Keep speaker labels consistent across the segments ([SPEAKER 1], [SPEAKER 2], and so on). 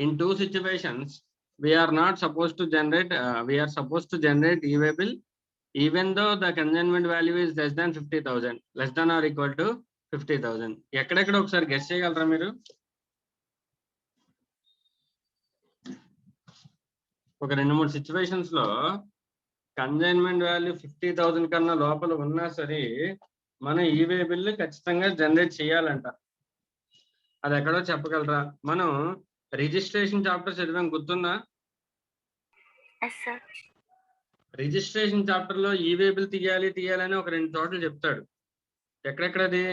[SPEAKER 1] in two situations, we are not supposed to generate, we are supposed to generate e-way bill even though the consignment value is less than 50,000, less than or equal to 50,000. ఎక్కడెక్కడ ఒకసారి guess చేయగలరా మీరు? ఒక 2-3 situations లో consignment value 50,000 కన్నా లోపల ఉన్నా సరే మనం ఈవే బిల్ ఖచ్చితంగా జనరేట్ చేయాలంట. అది ఎక్కడో చెప్పగలరా? మనం రిజిస్ట్రేషన్ చాప్టర్ చదివాం, గుర్తుందా? రిజిస్ట్రేషన్ చాప్టర్ లో ఈవే బిల్ తీయాలని ఒక 2 చోట్ల చెప్తాడు. ఎక్కడెక్కడది?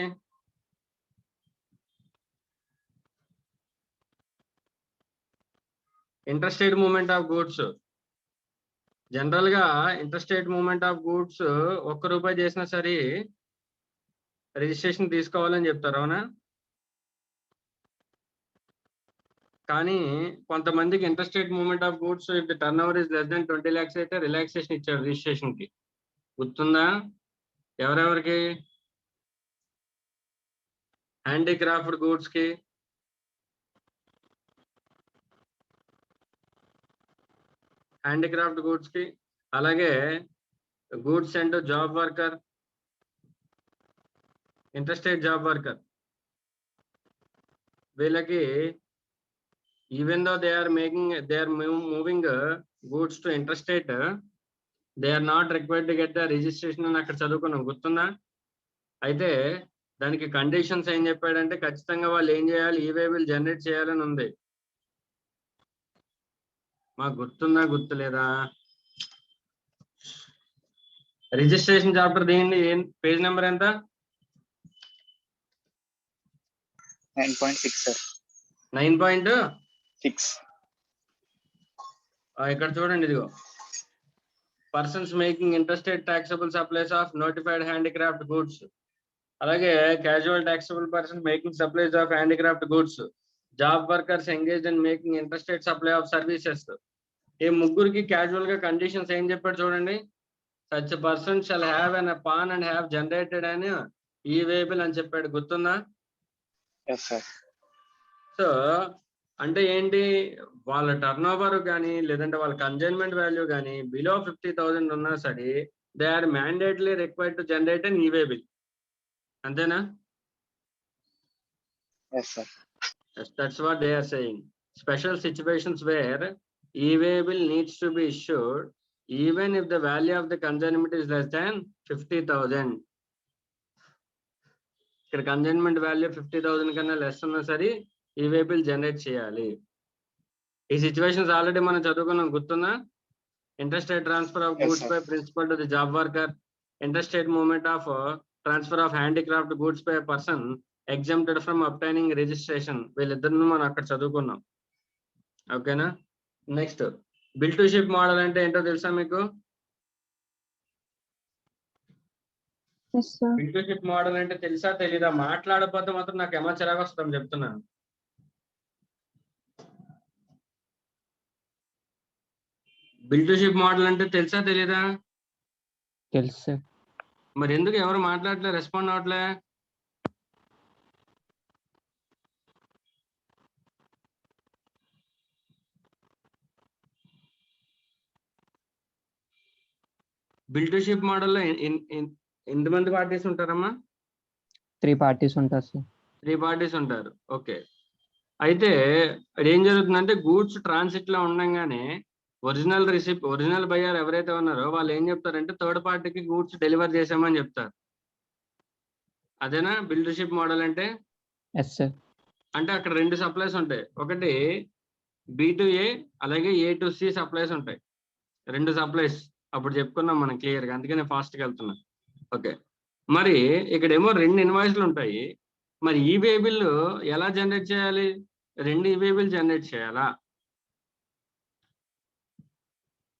[SPEAKER 1] Interstate movement of goods. General గా ఇంటర్స్టేట్ మూవ్మెంట్ ఆఫ్ గూడ్స్ ₹1 చేసినా సరే రిజిస్ట్రేషన్ తీసుకోవాలని చెప్తారు, అవునా? కానీ కొంతమందికి interstate movement of goods if the turnover is less than 20 lakhs అయితే రిలాక్సేషన్ ఇచ్చాడు రిజిస్ట్రేషన్ కి. గుర్తుందా? ఎవరెవరికి? హ్యాండీక్రాఫ్ట్ గూడ్స్ కి, హ్యాండీక్రాఫ్ట్ గూడ్స్ కి, అలాగే goods and job worker, interstate job worker, వీళ్ళకి even though they are moving goods to interstate, they are not required to get the registration అని అక్కడ చదువుకున్నాం, గుర్తుందా? అయితే దానికి కండిషన్స్ ఏం చెప్పాడంటే ఖచ్చితంగా వాళ్ళు ఏం చేయాలి, ఈవే బిల్ జనరేట్ చేయాలని ఉంది. మాకు గుర్తుందా గుర్తులేదా? రిజిస్ట్రేషన్ చాప్టర్ దేండి, పేజ్ నెంబర్ ఎంత?
[SPEAKER 2] 9.6 సార్.
[SPEAKER 1] 9.6. ఇక్కడ చూడండి, ఇదిగో persons making interstate taxable supplies of notified handicraft goods, అలాగే casual taxable person making supplies of handicraft goods, job workers engaged in making interstate supply of services. ఈ ముగ్గురికి casual గా conditions ఏం చెప్పాడు చూడండి. Such person shall have an PAN and have generated అని e-way bill అని చెప్పాడు, గుర్తుందా? సో అంటే ఏంటి, వాళ్ళ టర్న్ ఓవర్ కానీ లేదంటే వాళ్ళ కన్సైన్మెంట్ వాల్యూ కానీ బిలో 50,000 ఉన్నా సరే they are mandatory required to generate an e-way bill. అంతేనా? That's what they are saying. Special situations where e-way bill needs to be issued even if the value of the consignment is less than 50,000. ఇక్కడ consignment value 50,000 కన్నా less ఉన్నా సరే e-way bill generate చేయాలి. ఈ situations already మనం చదువుకున్నాం, గుర్తుందా? Interstate transfer of goods by principal to the job worker, interstate movement of transfer of handicraft goods by person exempted from obtaining registration. వీళ్ళిద్దరిని మనం అక్కడ చదువుకున్నాం, ఓకేనా? Next bill to ship model అంటే ఏంటో తెలుసా మీకు? బిల్ టు షిప్ మోడల్ అంటే తెలుసా తెలీదా? మాట్లాడకపోతే మాత్రం నాకు ఏమో చిరాకు వస్తాం, చెప్తున్నాను. బిల్ టు షిప్ మోడల్ అంటే తెలుసా తెలీదా?
[SPEAKER 3] తెలుసు.
[SPEAKER 1] మరి ఎందుకు ఎవరు మాట్లాడలే, రెస్పాండ్ అవట్లే? బిల్ టు షిప్ మోడల్లో ఎంతమంది పార్టీస్ ఉంటారమ్మా?
[SPEAKER 3] 3 parties ఉంటారు సార్.
[SPEAKER 1] 3 parties ఉంటారు, ఓకే. అయితే ఏం జరుగుతుందంటే గూడ్స్ ట్రాన్సిట్ లో ఉండగానే ఒరిజినల్ బయ్యర్ ఎవరైతే ఉన్నారో వాళ్ళు ఏం చెప్తారంటే థర్డ్ పార్టీకి గూడ్స్ డెలివర్ చేసామని చెప్తారు. అదేనా బిల్ టు షిప్ మోడల్ అంటే?
[SPEAKER 3] Yes sir.
[SPEAKER 1] అంటే అక్కడ 2 సప్లైస్ ఉంటాయి, ఒకటి B2A అలాగే A2C సప్లైస్ ఉంటాయి, 2 సప్లైస్. అప్పుడు చెప్పుకున్నాం మనం క్లియర్ గా, అందుకే నేను ఫాస్ట్ గా వెళ్తున్నా, ఓకే. మరి ఇక్కడేమో 2 ఇన్వాయిస్లు ఉంటాయి. మరి ఈవే బిల్ ఎలా జనరేట్ చేయాలి? 2 ఈవే బిల్ జనరేట్ చేయాలా?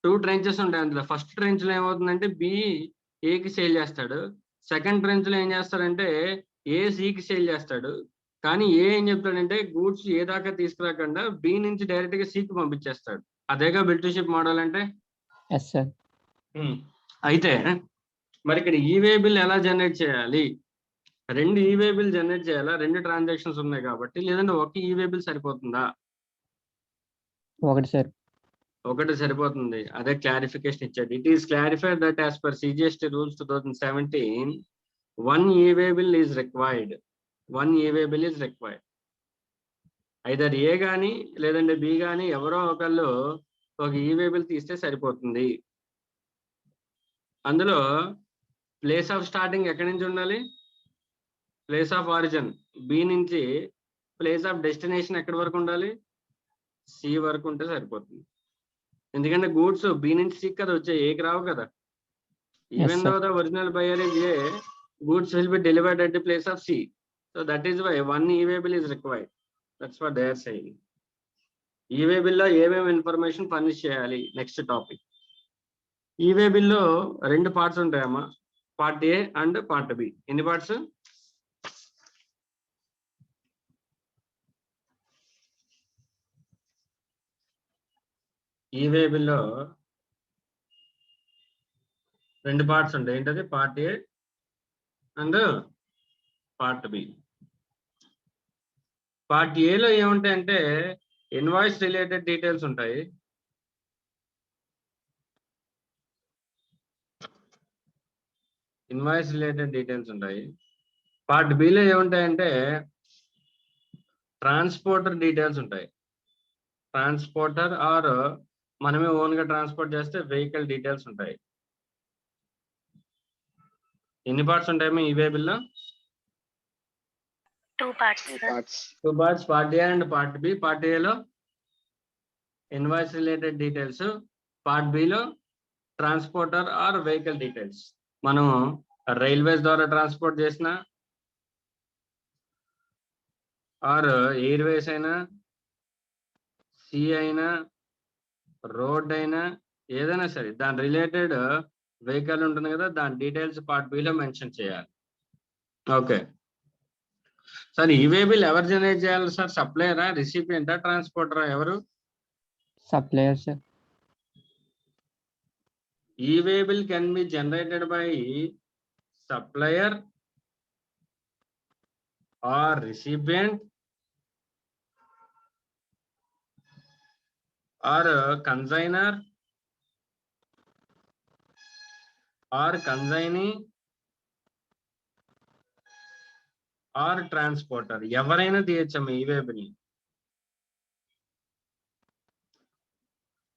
[SPEAKER 1] 2 ట్రెంచెస్ ఉంటాయి అందులో. ఫస్ట్ ట్రెంచ్ లో ఏమవుతుందంటే B Aకి సేల్ చేస్తాడు, సెకండ్ ట్రెంచ్ లో ఏం చేస్తాడంటే A Cకి సేల్ చేస్తాడు. కానీ ఏ ఏం చెప్తాడంటే గూడ్స్ ఏ దాకా తీసుకురాకుండా B నుంచి డైరెక్ట్ గా Cకి పంపించేస్తాడు. అదేగా బిల్ టు షిప్ మోడల్ అంటే?
[SPEAKER 3] Yes sir.
[SPEAKER 1] అయితే మరి ఇక్కడ ఈవే బిల్ ఎలా జనరేట్ చేయాలి? 2 ఈవే బిల్ జనరేట్ చేయాలా? 2 ట్రాన్సాక్షన్స్ ఉన్నాయి కాబట్టి, లేదంటే ఒక ఈవే బిల్ సరిపోతుందా?
[SPEAKER 3] ఒకటి సార్.
[SPEAKER 1] ఒకటి సరిపోతుంది. అదే క్లారిఫికేషన్ ఇచ్చాడు. It is clarified that as per CGST rules 2017 1 e-way bill is required. 1 e-way bill is required. Either A కానీ లేదంటే బి కానీ ఎవరో ఒకళ్ళు ఒక e-way bill తీస్తే సరిపోతుంది. అందులో ప్లేస్ ఆఫ్ స్టార్టింగ్ ఎక్కడి నుంచి ఉండాలి? ప్లేస్ ఆఫ్ ఆరిజిన్ బి నుంచి ప్లేస్ ఆఫ్ డెస్టినేషన్ ఎక్కడి వరకు ఉండాలి? సి వరకు ఉంటే సరిపోతుంది. ఎందుకంటే గూడ్స్ బి నుంచి సి కదా వచ్చాయి, ఏకి రావు కదా. Even though the original buyer is a, goods will be delivered at the place of C. So that is why 1 e-way bill is required. That's what they are saying. E-way bill లో ఏమేమి information furnish చేయాలి? Next topic. E-way bill లో 2 parts ఉంటాయమ్మా, part A and part B. ఎన్ని parts? E-way bill లో 2 parts ఉంటాయి. ఏంటది? Part A and part B. Part ఏలో ఏముంటాయంటే ఇన్వాయిస్ రిలేటెడ్ డీటెయిల్స్ ఉంటాయి. ఇన్వాయిస్ రిలేటెడ్ డీటెయిల్స్ ఉంటాయి. పార్ట్ బిలో ఏముంటాయంటే ట్రాన్స్పోర్టర్ డీటెయిల్స్ ఉంటాయి. ట్రాన్స్పోర్టర్ ఆర్ మనమే ఓన్ గా ట్రాన్స్పోర్ట్ చేస్తే వెహికల్ డీటెయిల్స్ ఉంటాయి. ఎన్ని పార్ట్స్ ఉంటాయేమో ఈ-వే బిల్లో?
[SPEAKER 2] 2 parts.
[SPEAKER 1] 2 parts, part A and part B. Part ఏలో ఇన్వాయిస్ రిలేటెడ్ డీటెయిల్స్, పార్ట్ బిలో ట్రాన్స్పోర్టర్ ఆర్ వెహికల్ డీటెయిల్స్. మనం రైల్వేస్ ద్వారా ట్రాన్స్పోర్ట్ చేసిన ఆర్ ఎయిర్వేస్ అయినా, సీ అయినా, రోడ్ అయినా, ఏదైనా సరే దాని రిలేటెడ్ వెహికల్ ఉంటుంది కదా, దాని డీటెయిల్స్ పార్ట్ బిలో మెన్షన్ చేయాలి. ఓకే సార్, ఈ-వే బిల్ ఎవరు జనరేట్ చేయాలి సార్? సప్లయరా, రిసిపియంటా, ట్రాన్స్పోర్టరా? ఎవరు?
[SPEAKER 3] Supplier sir.
[SPEAKER 1] E-way bill can be generated by supplier or recipient or consignor or consignee or transporter. ఎవరైనా తీయచ్చమ్మా ఈ-వే బిల్.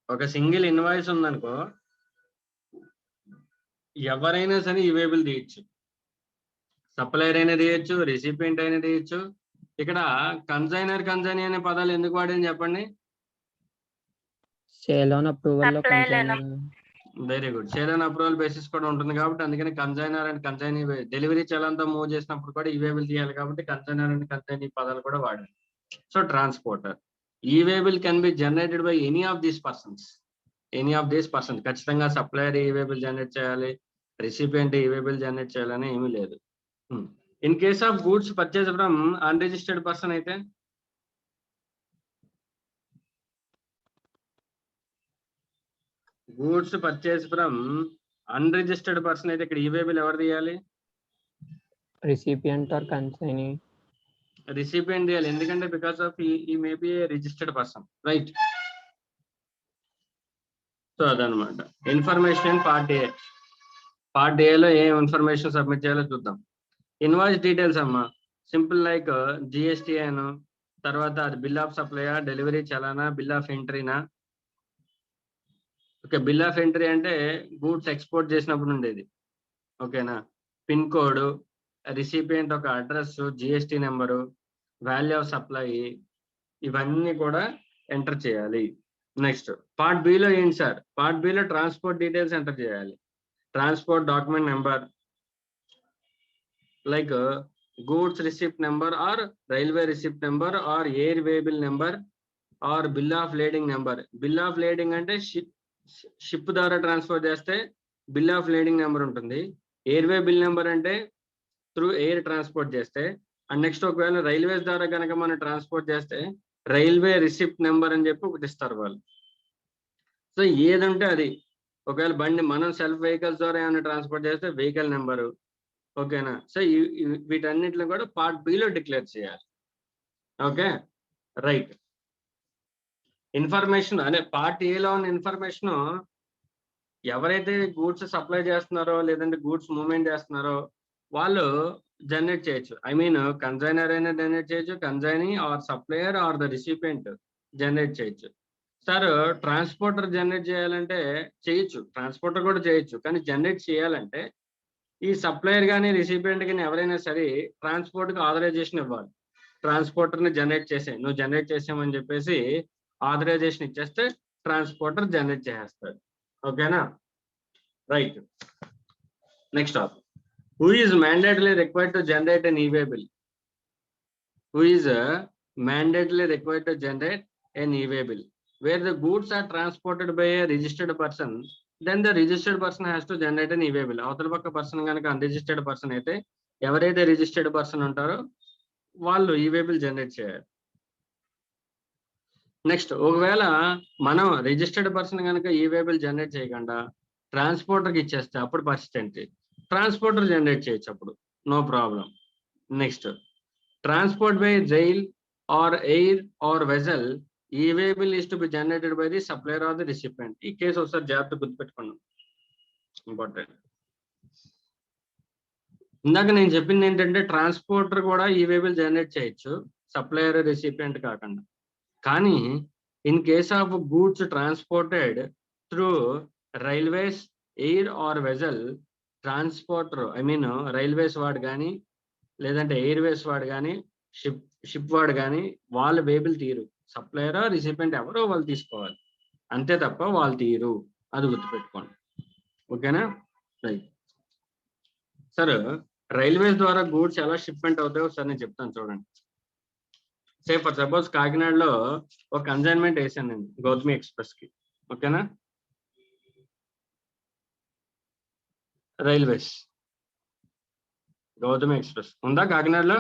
[SPEAKER 1] ఒక సింగిల్ ఇన్వాయిస్ ఉందనుకో, ఎవరైనా సరే ఈ-వే బిల్ తీయచ్చు. సప్లయర్ అయినా తీయచ్చు, రిసిపియంట్ అయినా తీయచ్చు. ఇక్కడ కన్సైనర్, కన్సైనీ అనే పదాలు ఎందుకు వాడని చెప్పండి?
[SPEAKER 3] సేల్ ఆన్ అప్రూవల్ లో
[SPEAKER 2] Supply
[SPEAKER 3] consignor.
[SPEAKER 1] Very good. Sale and approval basis కూడా ఉంటుంది కాబట్టి అందుకని కన్సైనర్ అండ్ కన్సైనీ డెలివరీ చలంతా మూవ్ చేసినప్పుడు కూడా ఈ-వే బిల్ తీయాలి కాబట్టి కన్సైనర్ అండ్ కన్సైనీ పదాలు కూడా వాడాలి. So transporter. E-way bill can be generated by any of these persons. Any of these persons. ఖచ్చితంగా సప్లయర్ ఈ-వే బిల్ జనరేట్ చేయాలి, రిసిపియంట్ ఈ-వే బిల్ జనరేట్ చేయాలని ఏమీ లేదు. In case of goods purchase from unregistered person అయితే goods purchase from unregistered person అయితే ఇక్కడ ఈ-వే bill ఎవరు తీయాలి?
[SPEAKER 3] Recipient are consignee.
[SPEAKER 1] రిసిపియంట్ తీయాలి. ఎందుకంటే బికాస్ ఆఫ్ ఈ may be a registered person, right? So అదనమాట ఇన్ఫర్మేషన్. Part A. పార్ట్ ఏలో ఏం ఇన్ఫర్మేషన్ సబ్మిట్ చేయాలో చూద్దాం. ఇన్వాయిస్ డీటెయిల్స్ అమ్మా, సింపుల్ లైక్ జిఎస్టీ అను, తర్వాత అది బిల్ ఆఫ్ సప్లయా, డెలివరీ చలానా, బిల్ ఆఫ్ ఎంట్రీనా. ఓకే, బిల్ ఆఫ్ ఎంట్రీ అంటే గూడ్స్ ఎక్స్పోర్ట్ చేసినప్పుడు ఉండేది. ఓకేనా? పిన్ కోడ్, రిసిపియంట్ ఒక address, GST number, value of supply, ఇవన్నీ కూడా ఎంటర్ చేయాలి. నెక్స్ట్ పార్ట్ బిలో ఏంటి sir? Part below transport details enter చేయాలి. Transport document number like goods receipt number or railway receipt number or air way bill number or bill of lading number. Bill of lading అంటే ship ద్వారా transfer చేస్తే bill of lading number ఉంటుంది. Airway bill number అంటే through air transport చేస్తే. And next ఒకవేళ railways ద్వారా కనుక మనం ట్రాన్స్పోర్ట్ చేస్తే రైల్వే రిసిప్ట్ నెంబర్ అని చెప్పి ఒకటి ఇస్తారు వాళ్ళు. సో ఏదంటే అది. ఒకవేళ బండి మనం సెల్ఫ్ వెహికల్స్ ద్వారా ఏమైనా ట్రాన్స్పోర్ట్ చేస్తే వెహికల్ నెంబరు. ఓకేనా? సో వీటన్నిటిని కూడా పార్ట్ బిలో డిక్లేర్ చేయాలి. Okay right. ఇన్ఫర్మేషన్ అనే పార్ట్ ఏలో ఉన్న ఇన్ఫర్మేషన్ ఎవరైతే గూడ్స్ సప్లై చేస్తున్నారో లేదంటే గూడ్స్ మూవ్మెంట్ చేస్తున్నారో వాళ్ళు జనరేట్ చేయొచ్చు. ఐ మీన్ కన్సైనర్ అయినా జనరేట్ చేయొచ్చు, consignee or supplier or the recipient generate చేయొచ్చు. సార్ ట్రాన్స్పోర్టర్ జనరేట్ చేయాలంటే చేయొచ్చు, ట్రాన్స్పోర్టర్ కూడా చేయొచ్చు. కానీ జనరేట్ చేయాలంటే ఈ సప్లయర్ కానీ రిసిపియంట్ కానీ ఎవరైనా సరే ట్రాన్స్పోర్ట్కి ఆథరైజేషన్ ఇవ్వాలి. ట్రాన్స్పోర్టర్ని జనరేట్ చేసే, నువ్వు జనరేట్ చేసామని చెప్పేసి ఆథరైజేషన్ ఇచ్చేస్తే ట్రాన్స్పోర్టర్ జనరేట్ చేసేస్తాడు. ఓకేనా? Right. Next topic. Who is mandatorily required to generate an e-way bill? Who is mandatorily required to generate an e-way bill? Where the goods are transported by a registered person, then the registered person has to generate an e-way bill. అవతల పక్క person కనుక unregistered person అయితే ఎవరైతే registered person ఉంటారో వాళ్ళు e-way bill generate చేయాలి. Next, ఒకవేళ మనం రిజిస్టర్డ్ పర్సన్ కనుక e-way bill జనరేట్ చేయకుండా ట్రాన్స్పోర్టర్కి ఇచ్చేస్తే అప్పుడు పరిస్థితి ఏంటి? ట్రాన్స్పోర్టర్ జనరేట్ చేయొచ్చు, అప్పుడు no problem. Next, transport by rail or air or vessel e-way bill is to be generated by the supplier or the recipient. ఈ కేసు ఒకసారి జాగ్రత్త గుర్తుపెట్టుకున్నాం, ఇంపార్టెంట్. ఇందాక నేను చెప్పింది ఏంటంటే ట్రాన్స్పోర్టర్ కూడా e-way bill జనరేట్ చేయొచ్చు, సప్లయర్ రిసిపియంట్ కాకుండా. కానీ in case of goods transported through railways, air or vessel, transporter I mean railways వాడు కానీ లేదంటే ఎయిర్వేస్ వాడు కానీ షిప్ వాడు కానీ వాళ్ళు వేబిల్ తీరు. సప్లయర్ రిసిపియంట్ ఎవరో వాళ్ళు తీసుకోవాలి, అంతే తప్ప వాళ్ళు తీరు. అది గుర్తుపెట్టుకోండి. ఓకేనా? రైట్. సార్ రైల్వేస్ ద్వారా గూడ్స్ ఎలా షిప్మెంట్ అవుతాయో సార్ నేను చెప్తాను చూడండి. సే ఫర్ సపోజ్ కాకినాడలో ఒక కన్సైన్మెంట్ వేసాను నేను గౌతమి ఎక్స్ప్రెస్ కి. ఓకేనా? రైల్వేస్ గౌతమి ఎక్స్ప్రెస్ ఉందా కాకినాడలో?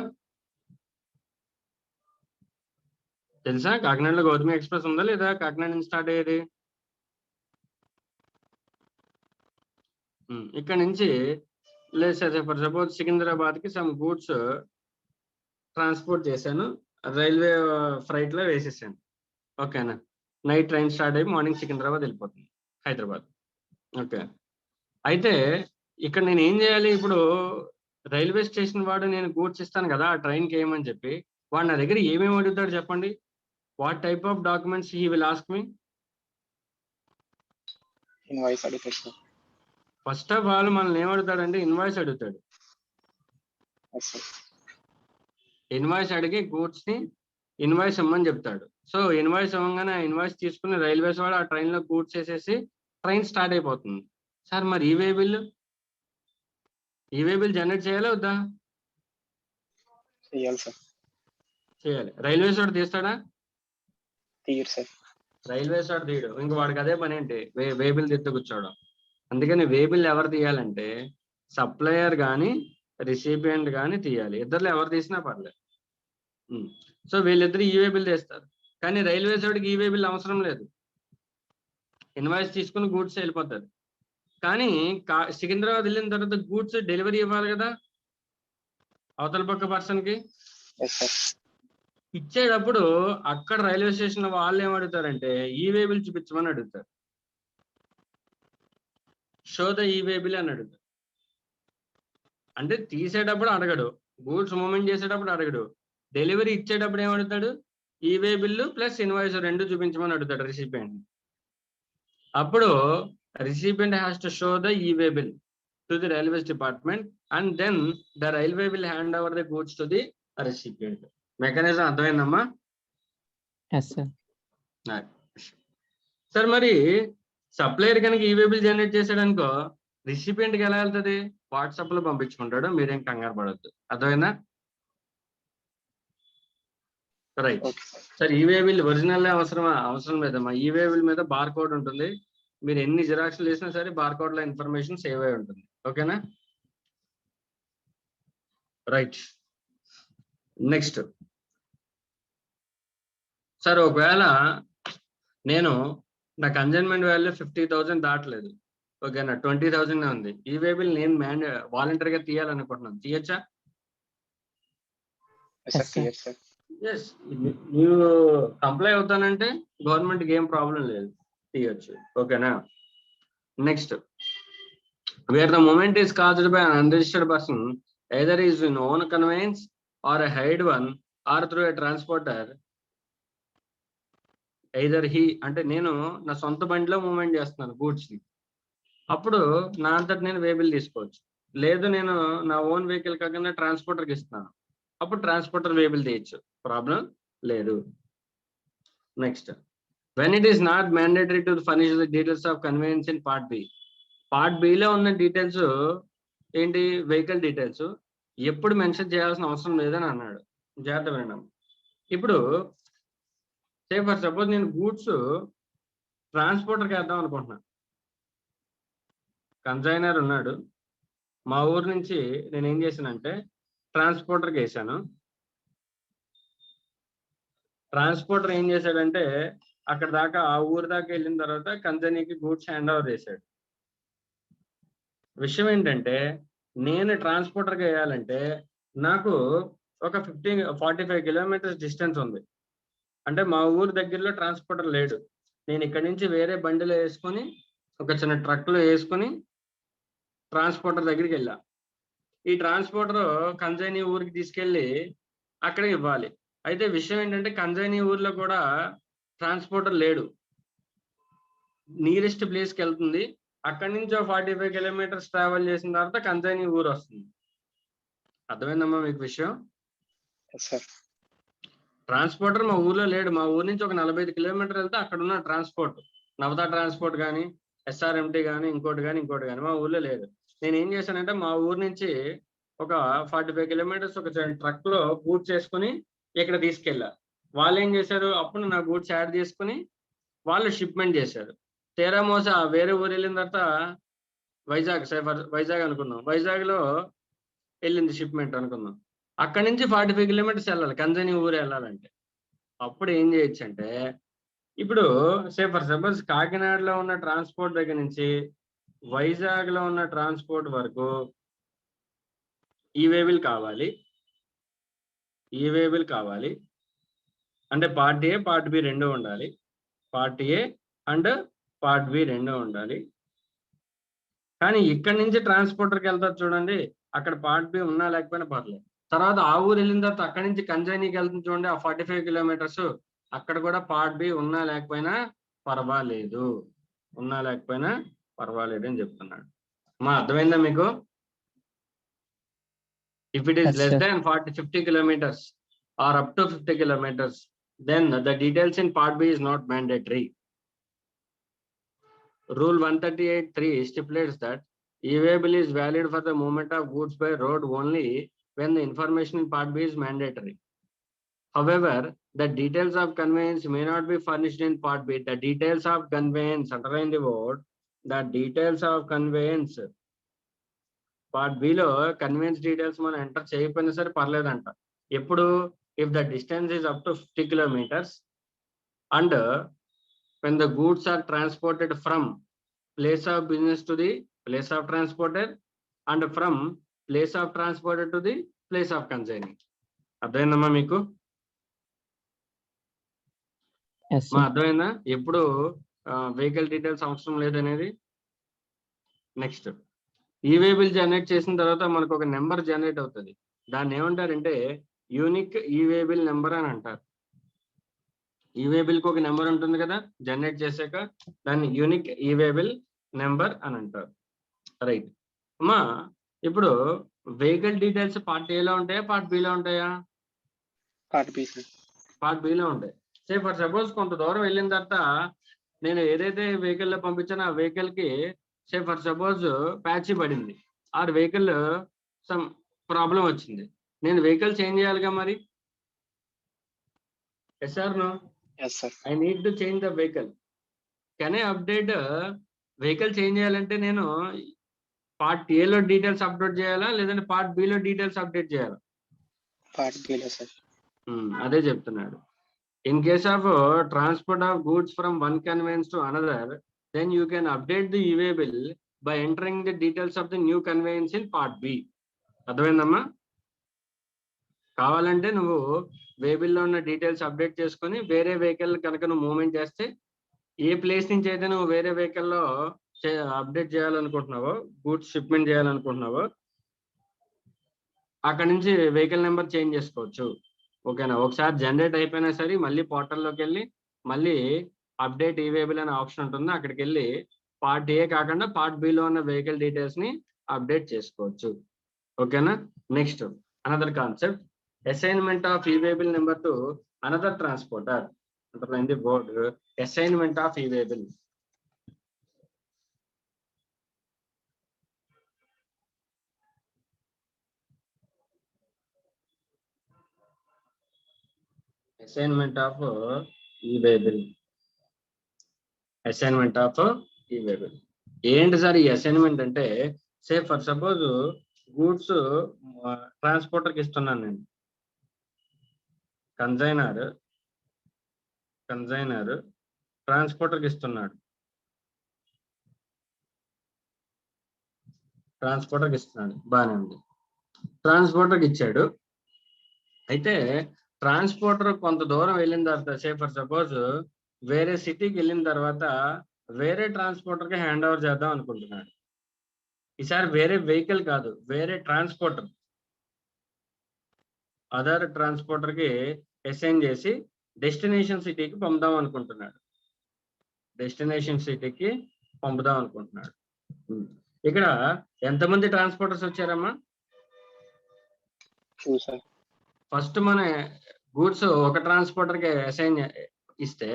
[SPEAKER 1] తెలుసా కాకినాడలో గౌతమి ఎక్స్ప్రెస్ ఉందా లేదా? కాకినాడ నుంచి స్టార్ట్ అయ్యేది. ఇక్కడ నుంచి లేదు సార్, ఫర్ సపోజ్ సికింద్రాబాద్కి సమ్ గూడ్స్ ట్రాన్స్పోర్ట్ చేశాను, రైల్వే ఫ్లైట్ లో వేసేసాను. ఓకేనా? నైట్ ట్రైన్ స్టార్ట్ అయ్యి మార్నింగ్ సికింద్రాబాద్ వెళ్ళిపోతుంది, హైదరాబాద్. ఓకే, అయితే ఇక్కడ నేను ఏం చేయాలి? ఇప్పుడు రైల్వే స్టేషన్ వాడు నేను గూడ్స్ ఇస్తాను కదా ఆ ట్రైన్కి ఏమని చెప్పి, వాడు నా దగ్గర ఏమేమి అడుగుతాడు చెప్పండి? What type of documents he will ask me?
[SPEAKER 2] Invoice అడుగుతాడు.
[SPEAKER 1] ఫస్ట్ ఆఫ్ ఆల్ మనల్ని ఏమడుగుతాడంటే ఇన్వాయిస్ అడుగుతాడు. ఇన్వాయిస్ అడిగి గూడ్స్ ని ఇన్వాయిస్ ఇమ్మని చెప్తాడు. సో ఇన్వాయిస్ ఇవ్వగానే ఆ ఇన్వాయిస్ తీసుకుని రైల్వేస్ వాడు ఆ ట్రైన్ లో గూడ్స్ వేసేసి ట్రైన్ స్టార్ట్ అయిపోతుంది. సార్ మరి ఈ-వే బిల్ జనరేట్ చేయాలా వద్దా? చేయాలి. రైల్వేస్ వాడు తీస్తాడా? రైల్వేస్ వాడు తీయడు. ఇంక వాడికి అదే పని ఏంటి? వే బిల్ తీస్తూ కూర్చోవడం. అందుకని వే బిల్ ఎవరు తీయాలంటే సప్లయర్ కానీ రిసిపియంట్ కానీ తీయాలి. ఇద్దరులో ఎవరు తీసినా పర్లేదు. సో వీళ్ళిద్దరు ఈ-వే బిల్ తీస్తారు. కానీ రైల్వేస్ వాడికి ఈ-వే బిల్ అవసరం లేదు, ఇన్వాయిస్ తీసుకుని గూడ్స్ వెళ్ళిపోతారు. కానీ సికింద్రాబాద్ వెళ్ళిన తర్వాత గూడ్స్ డెలివరీ ఇవ్వాలి కదా అవతల పక్క పర్సన్ కి. ఇచ్చేటప్పుడు అక్కడ రైల్వే స్టేషన్ వాళ్ళు ఏమడుగుతారంటే ఈ-వే బిల్ చూపించమని అడుగుతారు. షో ద ఈ-వే బిల్ అని అడుగుతారు. అంటే తీసేటప్పుడు అడగడు, గూడ్స్ మూవ్మెంట్ చేసేటప్పుడు అడగడు, డెలివరీ ఇచ్చేటప్పుడు ఏమడుగుతాడు? ఈ-వే బిల్లు ప్లస్ ఇన్వాయిస్ రెండు చూపించమని అడుగుతాడు రిసిపియంట్. అప్పుడు recipient has to show the e-way bill to the railways department and then the railway will hand over the goods to the recipient. Mechanism అర్థమైందమ్మా?
[SPEAKER 3] yes sir.
[SPEAKER 1] Sir మరి supplier కనుక ఈ-వే bill generate చేశాడు అనుకో recipient కి ఎలా వెళ్తుంది? WhatsApp లో పంపించుకుంటాడు, మీరేం కంగారు పడద్దు. అర్థమైందా? Right. Sir e-way bill original అవసరం లేదమ్మా. ఈ-వే బిల్ మీద బార్ కోడ్ ఉంటుంది, మీరు ఎన్ని జిరాక్స్లు చేసినా సరే బార్కోడ్ లో ఇన్ఫర్మేషన్ సేవ్ అయి ఉంటుంది. ఓకేనా? రైట్. నెక్స్ట్ సార్ ఒకవేళ నేను నా కన్సైన్మెంట్ వాల్యూ 50,000 దాటలేదు, ఓకేనా, 20,000 ఉంది, ఈ-వే బిల్ నేను వాలంటరీగా తీయాలనుకుంటున్నాను, తీయచ్చా? ఎస్, నీవు కంప్లై అవుతానంటే గవర్నమెంట్కి ఏం ప్రాబ్లం లేదు, తీయచ్చు. ఓకేనా? Next, where the movement is caused by an unregistered person either is in own conveyance or a hired one or through a transporter, either he అంటే నేను నా సొంత బండిలో మూవ్మెంట్ చేస్తున్నాను గూడ్స్ ని, అప్పుడు నా అంతటి నేను వేబిల్ తీసుకోవచ్చు. లేదు నేను నా ఓన్ వెహికల్ కాకుండా ట్రాన్స్పోర్టర్కి ఇస్తున్నాను, అప్పుడు ట్రాన్స్పోర్టర్ వేబిల్ తీయచ్చు, ప్రాబ్లం లేదు. Next, when it is not mandatory to furnish the details of convenience in part B. Part బిలో ఉన్న డీటెయిల్స్ ఏంటి? వెహికల్ డీటెయిల్స్ ఎప్పుడు మెన్షన్ చేయాల్సిన అవసరం లేదని అన్నాడు. జాగ్రత్త వినడం. ఇప్పుడు సే ఫర్ సపోజ్ నేను గూడ్స్ ట్రాన్స్పోర్టర్కి వేద్దాం అనుకుంటున్నాను. కన్సైనర్ ఉన్నాడు, మా ఊరు నుంచి నేను ఏం చేశానంటే ట్రాన్స్పోర్టర్కి వేసాను. ట్రాన్స్పోర్టర్ ఏం చేశాడంటే అక్కడ దాకా ఆ ఊరు దాకా వెళ్ళిన తర్వాత కన్సైనీకి గూడ్స్ హ్యాండ్ ఓవర్ చేశాడు. విషయం ఏంటంటే నేను ట్రాన్స్పోర్టర్కి వేయాలంటే నాకు ఒక 45 కిలోమీటర్స్ డిస్టెన్స్ ఉంది. అంటే మా ఊరు దగ్గరలో ట్రాన్స్పోర్టర్ లేడు. నేను ఇక్కడ నుంచి వేరే బండిలో వేసుకొని ఒక చిన్న ట్రక్లో వేసుకొని ట్రాన్స్పోర్టర్ దగ్గరికి వెళ్ళా. ఈ ట్రాన్స్పోర్టర్ కన్సైనీ ఊరికి తీసుకెళ్ళి అక్కడ ఇవ్వాలి. అయితే విషయం ఏంటంటే కన్సైనీ ఊర్లో కూడా ట్రాన్స్పోర్టర్ లేడు, నియరెస్ట్ ప్లేస్కి వెళ్తుంది. అక్కడి నుంచి 45 కిలోమీటర్స్ ట్రావెల్ చేసిన తర్వాత కన్సైనీ ఊరు వస్తుంది. అర్థమైందమ్మా మీకు విషయం? ట్రాన్స్పోర్టర్ మా ఊర్లో లేడు. మా ఊరు నుంచి ఒక 45 కిలోమీటర్ వెళ్తే అక్కడ ఉన్న ట్రాన్స్పోర్ట్, నవతా ట్రాన్స్పోర్ట్ కానీ SRMT కానీ ఇంకోటి కానీ మా ఊర్లో లేదు. నేను ఏం చేశానంటే మా ఊరు నుంచి ఒక 45 కిలోమీటర్స్ ఒక ట్రక్ లో గూడ్స్ చేసుకుని ఇక్కడ తీసుకెళ్ళా. వాళ్ళు ఏం చేశారు, అప్పుడు నా గూడ్స్ యాడ్ చేసుకుని వాళ్ళు షిప్మెంట్ చేశారు. తేరా మోస వేరే ఊరు వెళ్ళిన తర్వాత వైజాగ్ అనుకున్నాం, వైజాగ్ లో వెళ్ళింది షిప్మెంట్ అనుకుందాం. అక్కడి నుంచి 45 కిలోమీటర్స్ వెళ్ళాలి కన్సైనీ ఊరు వెళ్ళాలంటే. అప్పుడు ఏం చేయొచ్చు అంటే ఇప్పుడు ఫర్ సపోజ్ కాకినాడలో ఉన్న ట్రాన్స్పోర్ట్ దగ్గర నుంచి వైజాగ్ లో ఉన్న ట్రాన్స్పోర్ట్ వరకు ఈ వేబిల్ కావాలి అంటే పార్ట్ ఏ పార్ట్ బి రెండు ఉండాలి. Part A and part B రెండు ఉండాలి. కానీ ఇక్కడి నుంచి ట్రాన్స్పోర్టర్కి వెళ్తారు చూడండి, అక్కడ పార్ట్ బి ఉన్నా లేకపోయినా పర్లేదు. తర్వాత ఆ ఊరు వెళ్ళిన తర్వాత అక్కడి నుంచి కన్సైనీకి వెళ్తుంది చూడండి, ఆ 45 కిలోమీటర్స్, అక్కడ కూడా పార్ట్ బి ఉన్నా లేకపోయినా పర్వాలేదు అని చెప్తున్నాడు. మా అర్థమైందా మీకు? If it is less than 50 kilometers or up to 50 kilometers, then the details in part B is not mandatory. Rule 138(3) stipulates that e-waybill is valid for the movement of goods by road only when the information in part B is mandatory. However, the details of conveyance may not be furnished in part B. The details of conveyance, underline the word, the details of conveyance. Part below convenience details మనం enter చేయకపోయినా సరే పర్లేదంట. ఎప్పుడు? If the distance is up to 50 kilometers and when the goods are transported from place of business to the place of transporter and from place of transporter to the place of consignee. అర్థమైందమ్మా మీకు? మా అర్థమైందా? ఎప్పుడు vehicle details అవసరం లేదనేది. Next, ఈ-వేబిల్ generate చేసిన తర్వాత మనకు ఒక నెంబర్ జనరేట్ అవుతుంది. దాన్ని ఏమంటారంటే యూనిక్ ఈ-వేబిల్ నెంబర్ అని అంటారు. ఈ-వేబిల్కి ఒక నెంబర్ ఉంటుంది కదా జనరేట్ చేశాక, దాన్ని యూనిక్ ఈ-వేబిల్ నెంబర్ అని అంటారు. రైట్ అమ్మా, ఇప్పుడు వెహికల్ డీటెయిల్స్ పార్ట్ ఏలో ఉంటాయా పార్ట్ బిలో ఉంటాయా? పార్ట్ బిలో ఉంటాయి. సే ఫర్ సపోజ్ కొంత దూరం వెళ్ళిన తర్వాత నేను ఏదైతే వెహికల్లో పంపించానో ఆ వెహికల్కి సే ఫర్ సపోజ్ ప్యాచ్ పడింది, ఆ వెహికల్ సమ్ ప్రాబ్లం వచ్చింది, నేను వెహికల్ చేంజ్ చేయాలిగా మరి. Yes sir no? I need to change the vehicle. Can I update? Vehicle change చేయాలంటే నేను పార్ట్ ఏలో డీటెయిల్స్ అప్డేట్ చేయాలా లేదంటే పార్ట్ బిలో డీటెయిల్స్ అప్డేట్ చేయాలా?
[SPEAKER 2] పార్ట్ బిలో సార్.
[SPEAKER 1] అదే చెప్తున్నాడు. In case of transport of goods from one conveyance to another, then you can update the e-waybill by entering the details of the new conveyance in part B. అర్థమైందమ్మా? కావాలంటే నువ్వు వేబిల్లో ఉన్న details update చేసుకొని వేరే vehicle కనుక నువ్వు movement చేస్తే ఏ place నుంచి అయితే నువ్వు వేరే వెహికల్లో అప్డేట్ చేయాలనుకుంటున్నావో, గూడ్స్ షిప్మెంట్ చేయాలనుకుంటున్నావో, అక్కడ నుంచి వెహికల్ నెంబర్ చేంజ్ చేసుకోవచ్చు. ఓకేనా? ఒకసారి జనరేట్ అయిపోయినా సరే మళ్ళీ పోర్టల్లోకి వెళ్ళి మళ్ళీ అప్డేట్ ఈవేబుల్ అనే ఆప్షన్ ఉంటుంది, అక్కడికి వెళ్ళి పార్ట్ ఏ కాకుండా పార్ట్ బిలో ఉన్న వెహికల్ డీటెయిల్స్ ని అప్డేట్ చేసుకోవచ్చు. ఓకేనా? Next another concept, assignment of e-way bill number to another transporter. Underline the word assignment of e-way bill. Assignment of e-way bill. Assignment of e-way bill ఏంటి సార్ ఈ అసైన్మెంట్ అంటే? సే ఫర్ సపోజ్ గూడ్స్ ట్రాన్స్పోర్టర్కి ఇస్తున్నాను నేను. కన్జైనర్ ట్రాన్స్పోర్టర్కి ఇస్తున్నాడు. బాగానే ఉంది. ట్రాన్స్పోర్టర్కి ఇచ్చాడు. అయితే ట్రాన్స్పోర్టర్ కొంత దూరం వెళ్ళిన తర్వాత, సే ఫర్ సపోజ్ వేరే సిటీకి వెళ్ళిన తర్వాత వేరే ట్రాన్స్పోర్టర్కి హ్యాండ్ ఓవర్ చేద్దాం అనుకుంటున్నాడు. ఈసారి వేరే వెహికల్ కాదు, వేరే ట్రాన్స్పోర్టర్, అదర్ ట్రాన్స్పోర్టర్కి అసైన్ చేసి డెస్టినేషన్ సిటీకి పంపుదాం అనుకుంటున్నాడు. ఇక్కడ ఎంతమంది ట్రాన్స్పోర్టర్స్ వచ్చారమ్మా? ఫస్ట్ మన గూడ్స్ ఒక ట్రాన్స్పోర్టర్కి అసైన్ ఇస్తే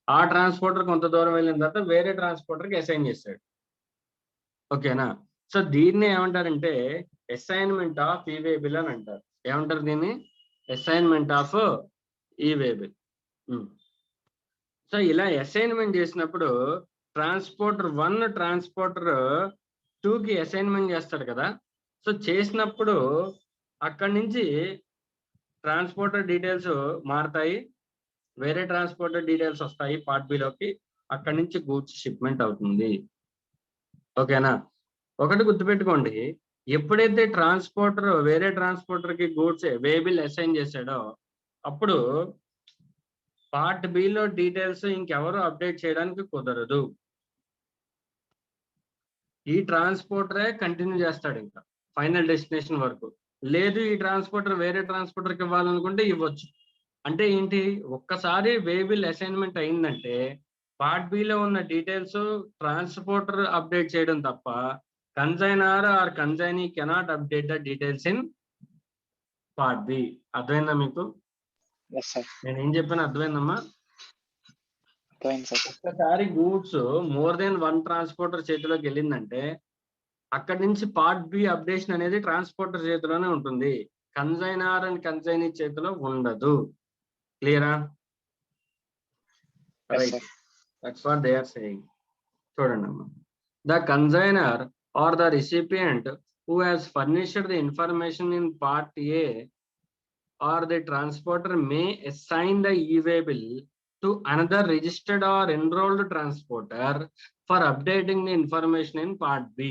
[SPEAKER 1] ఆ ట్రాన్స్పోర్టర్ కొంత దూరం వెళ్ళిన తర్వాత వేరే ట్రాన్స్పోర్టర్కి అసైన్ చేశాడు. ఓకేనా? సో దీన్ని ఏమంటారంటే అసైన్మెంట్ ఆఫ్ ఈవేబుల్ అని అంటారు. ఏమంటారు దీన్ని? Assignment of e-way bill. సో ఇలా అసైన్మెంట్ చేసినప్పుడు ట్రాన్స్పోర్టర్ 1 ట్రాన్స్పోర్టర్ 2కి అసైన్మెంట్ చేస్తాడు కదా. సో చేసినప్పుడు అక్కడి నుంచి ట్రాన్స్పోర్టర్ డీటెయిల్స్ మారుతాయి, వేరే ట్రాన్స్పోర్టర్ డీటెయిల్స్ వస్తాయి పార్ట్ బిలోకి, అక్కడి నుంచి గూడ్స్ షిప్మెంట్ అవుతుంది. ఓకేనా? ఒకటి గుర్తుపెట్టుకోండి, ఎప్పుడైతే ట్రాన్స్పోర్టర్ వేరే ట్రాన్స్పోర్టర్కి గూడ్స్ వేబుల్ అసైన్ చేశాడో అప్పుడు పార్ట్ బిలో డీటెయిల్స్ ఇంకెవరు అప్డేట్ చేయడానికి కుదరదు. ఈ ట్రాన్స్పోర్టరే కంటిన్యూ చేస్తాడు ఇంకా ఫైనల్ డెస్టినేషన్ వరకు. లేదు ఈ ట్రాన్స్పోర్టర్ వేరే ట్రాన్స్పోర్టర్కి ఇవ్వాలనుకుంటే ఇవ్వచ్చు. అంటే ఏంటి, ఒక్కసారి వేబుల్ అసైన్మెంట్ అయిందంటే పార్ట్ బిలో ఉన్న డీటెయిల్స్ ట్రాన్స్పోర్టర్ అప్డేట్ చేయడం తప్ప consignor or consignee cannot update the details in part B. అర్థమైందా మీకు? నేను ఏం చెప్పాను అర్థమైందమ్మా? ఒక్కసారి గూడ్స్ మోర్ దెన్ 1 ట్రాన్స్పోర్టర్ చేతిలోకి వెళ్ళిందంటే అక్కడి నుంచి పార్ట్ బి అప్డేషన్ అనేది ట్రాన్స్పోర్టర్ చేతిలోనే ఉంటుంది, కన్సైనర్ అండ్ కన్సైనీ చేతిలో ఉండదు. క్లియరా? Right, that's what they are saying. చూడండి అమ్మా, the consignor or the recipient who has furnished the information in part A or the transporter may assign the e-waybill to another registered or enrolled transporter for updating the information in part B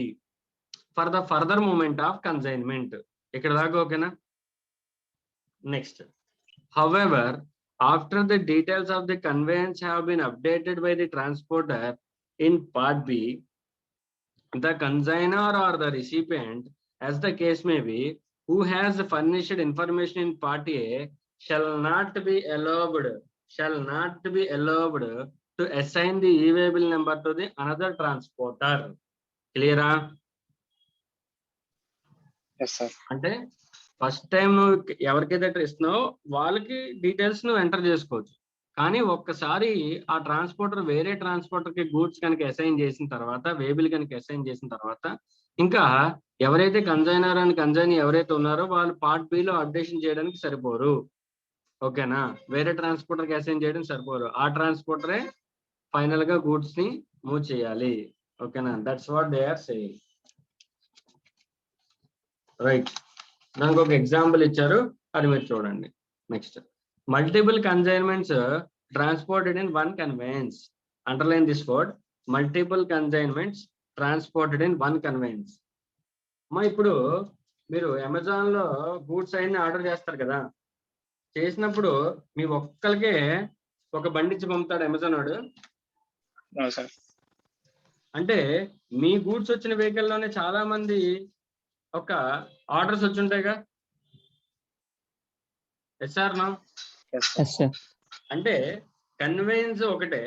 [SPEAKER 1] for the further movement of consignment. ikkada daaka okayna? Next, however, after the details of the conveyance have been updated by the transporter in part B, the consignor or the recipient, as the case may be, who has furnished information in part A shall not be allowed to assign the e-waybill number to the another transporter. Clear?
[SPEAKER 2] Yes sir.
[SPEAKER 1] అంటే first time ఎవరికైతే ఇస్తున్నావో వాళ్ళకి details నువ్వు enter చేసుకోవచ్చు. కానీ ఒక్కసారి ఆ transporter వేరే ట్రాన్స్పోర్టర్కి goods కనుక అసైన్ చేసిన తర్వాత, వేబిల్ కనుక అసైన్ చేసిన తర్వాత, ఇంకా ఎవరైతే కన్సైనర్ అండ్ కన్సైనీ ఎవరైతే ఉన్నారో వాళ్ళు పార్ట్ బిలో అప్డేషన్ చేయడానికి సరిపోరు. ఓకేనా? వేరే ట్రాన్స్పోర్టర్కి అసైన్ చేయడం సరిపోరు, ఆ ట్రాన్స్పోర్టరే ఫైనల్ గా గూడ్స్ ని మూవ్ చేయాలి. ఓకేనా? That's what they are saying. Right, దానికి ఒక ఎగ్జాంపుల్ ఇచ్చారు, అది మీరు చూడండి. Next, multiple consignments transported in one conveyance. Underline this word, multiple consignments transported in one conveyance. మా ఇప్పుడు మీరు అమెజాన్ లో గూడ్స్ అన్ని ఆర్డర్ చేస్తారు కదా, చేసినప్పుడు మీ ఒక్కరికే ఒక బండి ఇచ్చి పంపుతాడు అమెజాన్ వాడు.
[SPEAKER 2] అవును సార్.
[SPEAKER 1] అంటే మీ గూడ్స్ వచ్చిన వెహికల్ లోనే చాలా మంది ఒక ఆర్డర్స్ వచ్చి ఉంటాయిగా. ఎస్ఆర్ నా
[SPEAKER 2] ఎస్
[SPEAKER 3] Yes, sir.
[SPEAKER 1] అంటే కన్వేయన్స్ ఒకటే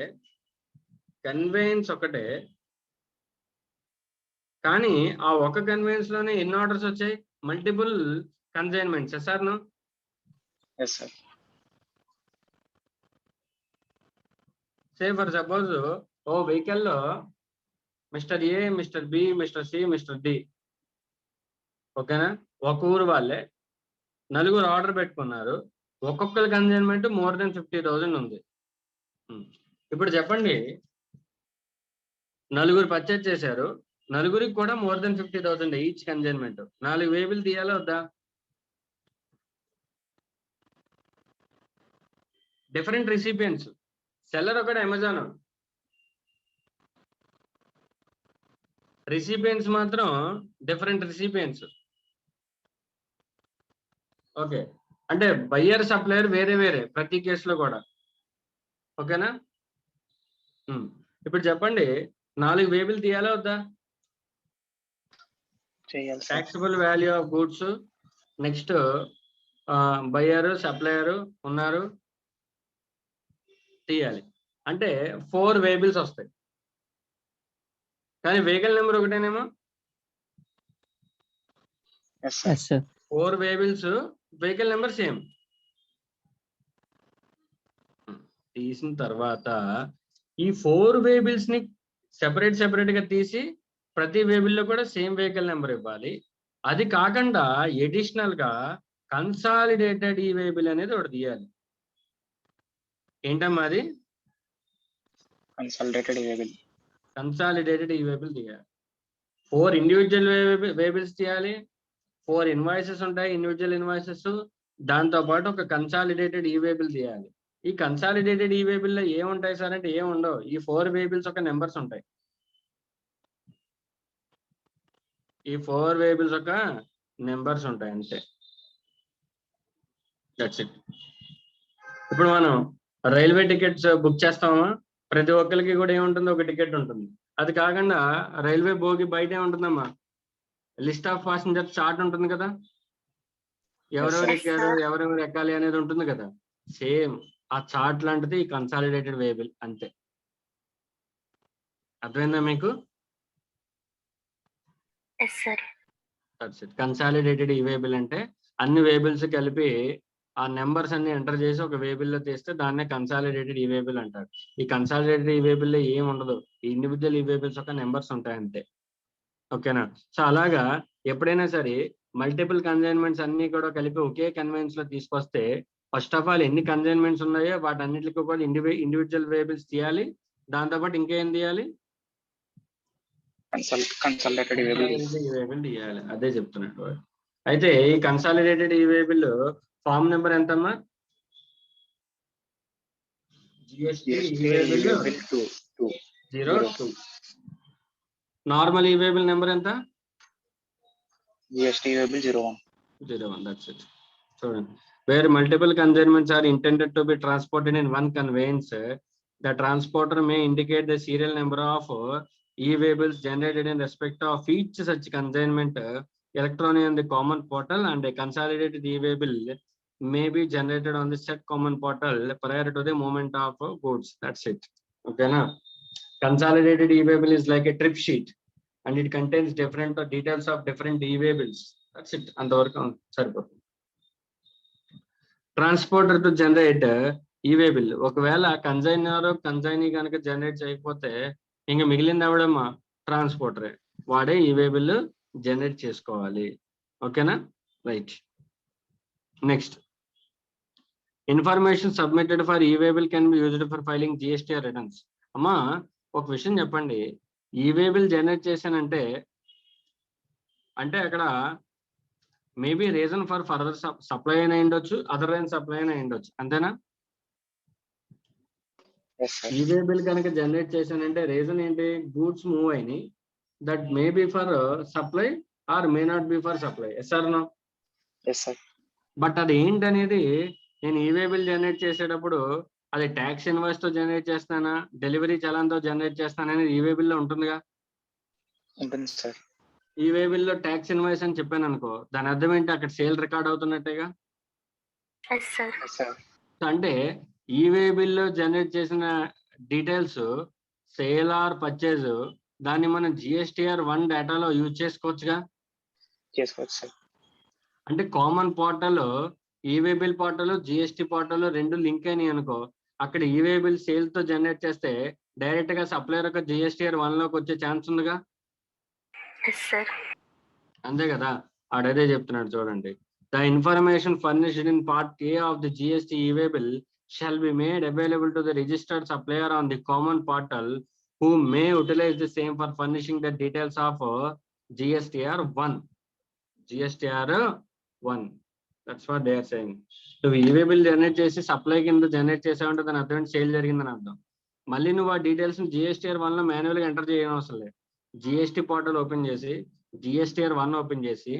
[SPEAKER 1] కానీ ఆ ఒక కన్వేయన్స్ లోనే ఎన్ని ఆర్డర్స్ వచ్చాయి? Multiple consignments. ఎస్ఆర్ నా
[SPEAKER 2] yes sir.
[SPEAKER 1] Say for suppose ఓ వెహికల్ లో Mister A, Mister B, Mister C, Mister D, ఓకేనా, ఒక ఊరు వాళ్ళే నలుగురు ఆర్డర్ పెట్టుకున్నారు. ఒక్కొక్కరి కన్సైన్మెంట్ మోర్ దెన్ 50,000 ఉంది. ఇప్పుడు చెప్పండి, నలుగురు పర్చేజ్ చేశారు, నలుగురికి కూడా more than 50,000 each consignment. 4 waybill తీయాలా వద్దా? Different recipients. సెల్లర్ ఒకటి అమెజాన్, రిసిపియన్స్ మాత్రం డిఫరెంట్ రిసిపియన్స్. ఓకే, అంటే బయ్యర్ సప్లయర్ వేరే వేరే ప్రతి కేసులో కూడా. ఓకేనా? ఇప్పుడు చెప్పండి, 4 వేబుల్ తీయాలా వద్దా?
[SPEAKER 2] చేయాలి sir.
[SPEAKER 1] Taxable value of goods, next buyer supplier ఉన్నారు, తీయాలి. అంటే 4 వేబుల్స్ వస్తాయి. కానీ వెహికల్ నెంబర్ ఒకటేనేమో.
[SPEAKER 2] Yes sir.
[SPEAKER 3] Yes, sir.
[SPEAKER 1] 4 waybills, vehicle number same. తీసిన తర్వాత ఈ 4 వేబుల్స్ ని సెపరేట్ గా తీసి ప్రతి వేబుల్ లో కూడా సేమ్ వెహికల్ నెంబర్ ఇవ్వాలి. అది కాకుండా ఎడిషనల్ గా కన్సాలిడేటెడ్ ఈ వేబుల్ అనేది ఒకటి తీయాలి. ఏంటమ్మా అది?
[SPEAKER 2] Consolidated Weibull.
[SPEAKER 1] కన్సాలిడేటెడ్ ఈ వేబుల్ తీయాలి. 4 ఇండివిజువల్ వేబుల్స్ తీయాలి. 4 ఇన్వాయిసెస్ ఉంటాయి, ఇండివిజువల్ ఇన్వాయిసెస్. దాంతో పాటు ఒక కన్సాలిడేటెడ్ ఈ వేబుల్ తీయాలి. ఈ కన్సాలిడేటెడ్ ఈ వేబుల్ లో ఏముంటాయి సార్ అంటే ఏం ఉండవు. ఈ 4 వేబుల్స్ ఒక నెంబర్స్ ఉంటాయి. ఈ 4 వేబుల్స్ ఒక నెంబర్స్ ఉంటాయి అంతే. That's it. ఇప్పుడు మనం రైల్వే టికెట్స్ బుక్ చేస్తామా, ప్రతి ఒక్కరికి కూడా ఏముంటుంది, ఒక టికెట్ ఉంటుంది. అది కాకుండా రైల్వే బోగి బయట ఏముంటుందమ్మా, లిస్ట్ ఆఫ్ ప్యాసింజర్స్ చార్ట్ ఉంటుంది కదా, ఎవరెవరు ఎక్కారు ఎవరెవరు ఎక్కాలి అనేది ఉంటుంది కదా. సేమ్ ఆ చార్ట్ లాంటిది ఈ కన్సాలిడేటెడ్ వేబుల్ అంతే. అర్థమైందా మీకు? కన్సాలిడేటెడ్ ఈ వేబుల్ అంటే అన్ని వేబుల్స్ కలిపి ఆ నెంబర్స్ అన్ని ఎంటర్ చేసి ఒక వేబుల్ లో తీస్తే దాన్నే కన్సాలిడేటెడ్ ఈ వేబుల్ అంటారు. ఈ కన్సాలిడేటెడ్ ఈ వేబుల్ లో ఏం ఉండదు, ఈ ఇండివిజువల్ ఈ వేబుల్స్ ఒక నెంబర్స్ ఉంటాయి అంతే. ఓకేనా? సో అలాగా ఎప్పుడైనా సరే మల్టిపుల్ కన్సైన్మెంట్స్ అన్ని కూడా కలిపి ఒకే కన్వెన్స్ లో తీసుకొస్తే ఫస్ట్ ఆఫ్ ఆల్ ఎన్ని కన్సైన్మెంట్స్ ఉన్నాయో వాటన్నిటికీ కూడా ఇండివిజువల్ వేబుల్స్ తీయాలి. దాంతోపాటు ఇంకేం తీయాలి?
[SPEAKER 2] కన్సాలిడేటెడ్ ఈ వేబుల్
[SPEAKER 1] తీయాలి. అదే చెప్తున్నట్టు. అయితే ఈ కన్సాలిడేటెడ్ ఈ వేబుల్ ఫామ్ నెంబర్ ఎంతమ్మా? జిఎస్టీ ఈ వేబుల్ 02. నార్మల్ ఈ వేబుల్ నెంబర్ ఎంత?
[SPEAKER 2] GST Weibull 01.
[SPEAKER 1] That's it. చూడండి, where multiple consignments are intended to be transported in one conveyance, the transporter may indicate the serial number of e-waybills generated in respect of each such consignment electronically on the common portal, and a consolidated e-waybill may be generated on the said common portal prior to the movement of goods. That's it. Okay na? Consolidated e-waybill is like a trip sheet and it contains different details of different e-waybills. That's it. అంతవరకు సరిపోతుంది. Transporter to generate e-way bill. ఒకవేళ consignee కనుక generate చేయకపోతే ఇంకా మిగిలింది ఎవడమ్మా? ట్రాన్స్పోర్టరే. వాడే e-way bill generate చేసుకోవాలి. ఓకేనా? Right. Next, information submitted for e-way bill can be used for filing GST returns. అమ్మా ఒక విషయం చెప్పండి, ఈవే బిల్ జనరేట్ చేశానంటే అంటే అక్కడ maybe reason for further supply అయినా ఉండొచ్చు, అదర్ అయిన సప్లై అయినా ఉండొచ్చు. అంతేనా? ఈవే బిల్ కనుక జనరేట్ చేశానంటే రీజన్ ఏంటి? గూడ్స్ మూవ్ అయినాయి. That may be for supply or may not be for supply. Yes or no?
[SPEAKER 2] Yes sir.
[SPEAKER 1] But అది ఏంటనేది నేను ఈవే బిల్ జనరేట్ చేసేటప్పుడు అది ట్యాక్స్ ఇన్వాయిస్ తో జనరేట్ చేస్తానా, డెలివరీ చలాన్తో జనరేట్ చేస్తానా అనేది ఈవే బిల్ లో ఉంటుందిగా.
[SPEAKER 2] ఉంటుంది సార్.
[SPEAKER 1] ఈవే బిల్ లో ట్యాక్స్ ఇన్వాయిస్ అని చెప్పాను అనుకో, దాని అర్థం ఏంటి, అక్కడ సేల్ రికార్డ్ అవుతున్నట్టేగా.
[SPEAKER 2] Yes sir.
[SPEAKER 1] అంటే ఈవే బిల్ లో జనరేట్ చేసిన డీటెయిల్స్ సేల్ ఆర్ పర్చేజ్ దాన్ని మనం జిఎస్టిఆర్ 1 డేటాలో యూజ్ చేసుకోవచ్చుగా.
[SPEAKER 2] చేసుకోవచ్చు సార్.
[SPEAKER 1] అంటే common portal, e-way bill portal, GST portal రెండు లింక్ అయినాయి అనుకో, అక్కడ ఈవే బిల్ సేల్ తో జనరేట్ చేస్తే డైరెక్ట్ గా సప్లయర్ యొక్క జిఎస్టిఆర్ 1 లోకి వచ్చే ఛాన్స్ ఉందిగా. అంతే కదా, ఆడదే చెప్తున్నాడు చూడండి. The information furnished in part A of the GST e-way bill shall be made available to the registered supplier on the common portal who may utilize the same for furnishing the details of GSTR 1. GSTR 1. That's what they are saying. నువ్వు e-way bill generate చేసి supply కింద generate చేసావంటే దాని అర్థం sale జరిగిందని అర్థం. మళ్ళీ నువ్వు ఆ డీటెయిల్స్ GSTR 1 లో మాన్యువల్ గా ఎంటర్ చేయడం అవసరం లేదు. జిఎస్టి పోర్టల్ ఓపెన్ చేసి GSTR 1 ఓపెన్ చేసి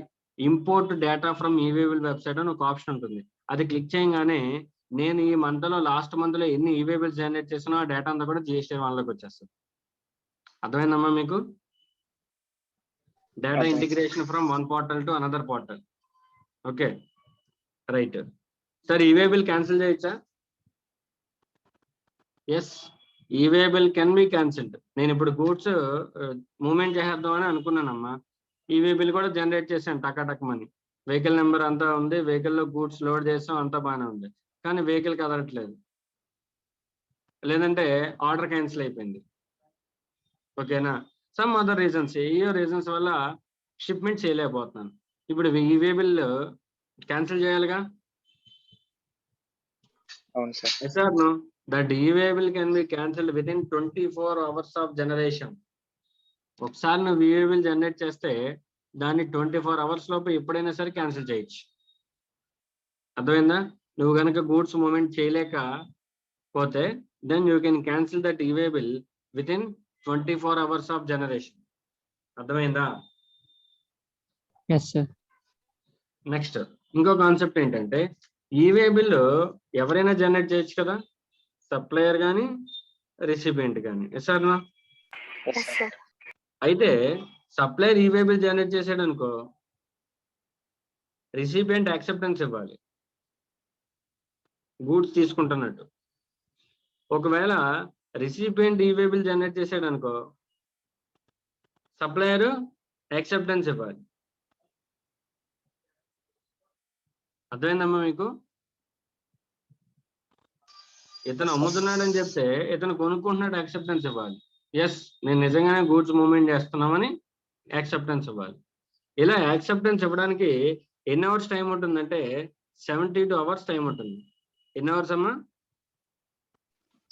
[SPEAKER 1] import data from e-way bill website అని ఒక ఆప్షన్ ఉంటుంది. అది క్లిక్ చేయగానే నేను ఈ మంత్ లో లాస్ట్ మంత్ లో ఎన్ని ఈవే బిల్స్ జనరేట్ చేసినా ఆ డేటా అంతా కూడా GSTR 1 లోకి వచ్చేస్తుంది. అర్థమైందమ్మా మీకు? Data integration from one portal to another portal. Okay right. Sir e-way bill cancel చేయొచ్చా? Yes, e way bill can be cancelled. నేను ఇప్పుడు గూడ్స్ మూవ్మెంట్ చేసేద్దామని అనుకున్నానమ్మా. ఈవే బిల్ కూడా జనరేట్ చేశాను టకాటక్ మని. వెహికల్ నెంబర్ అంతా ఉంది, వెహికల్ లో గూడ్స్ లోడ్ చేసాం, అంతా బాగానే ఉంది. కానీ వెహికల్ కదలట్లేదు, లేదంటే ఆర్డర్ క్యాన్సిల్ అయిపోయింది. ఓకేనా, సమ్ అదర్ రీజన్స్, ఏ రీజన్స్ వల్ల షిప్మెంట్ చేయలేకపోతున్నాను. ఇప్పుడు ఈవే బిల్ క్యాన్సిల్ చేయాలిగా.
[SPEAKER 2] అవును sir.
[SPEAKER 1] Yes or no? That e-way bill can be cancelled within 24 hours of generation. ఒకసారి నువ్వు ఈవే బిల్ జనరేట్ చేస్తే దాన్ని 24 hours లోపు ఎప్పుడైనా సరే క్యాన్సిల్ చేయొచ్చు. అర్థమైందా? నువ్వు కనుక గూడ్స్ మూవ్మెంట్ చేయలేకపోతే then you can cancel that e-way bill within 24 hours of generation. అర్థమైందా?
[SPEAKER 3] Yes sir.
[SPEAKER 1] నెక్స్ట్ ఇంకో కాన్సెప్ట్ ఏంటంటే, ఈవే బిల్ ఎవరైనా జనరేట్ చేయొచ్చు కదా, సప్లయర్ కానీ రిసిపియంట్ కానీ. Yes or no? అయితే సప్లయర్ ఈవే బిల్ జనరేట్ చేసాడు అనుకో, రిసిపియంట్ యాక్సెప్టెన్స్ ఇవ్వాలి గూడ్స్ తీసుకుంటున్నట్టు. ఒకవేళ రిసిపియంట్ ఈవే బిల్ జనరేట్ చేసాడు అనుకో, సప్లయర్ యాక్సెప్టెన్స్ ఇవ్వాలి. అర్థమైందమ్మా మీకు? ఇతను అమ్ముతున్నాడని చెప్తే ఇతను కొనుక్కుంటున్నాడు యాక్సెప్టెన్స్ ఇవ్వాలి. ఎస్, నేను నిజంగానే గూడ్స్ మూవ్మెంట్ చేస్తున్నామని యాక్సెప్టెన్స్ ఇవ్వాలి. ఇలా యాక్సెప్టెన్స్ ఇవ్వడానికి ఎన్ని అవర్స్ టైం ఉంటుందంటే 72 hours టైం ఉంటుంది. ఎన్ని అవర్స్ అమ్మా?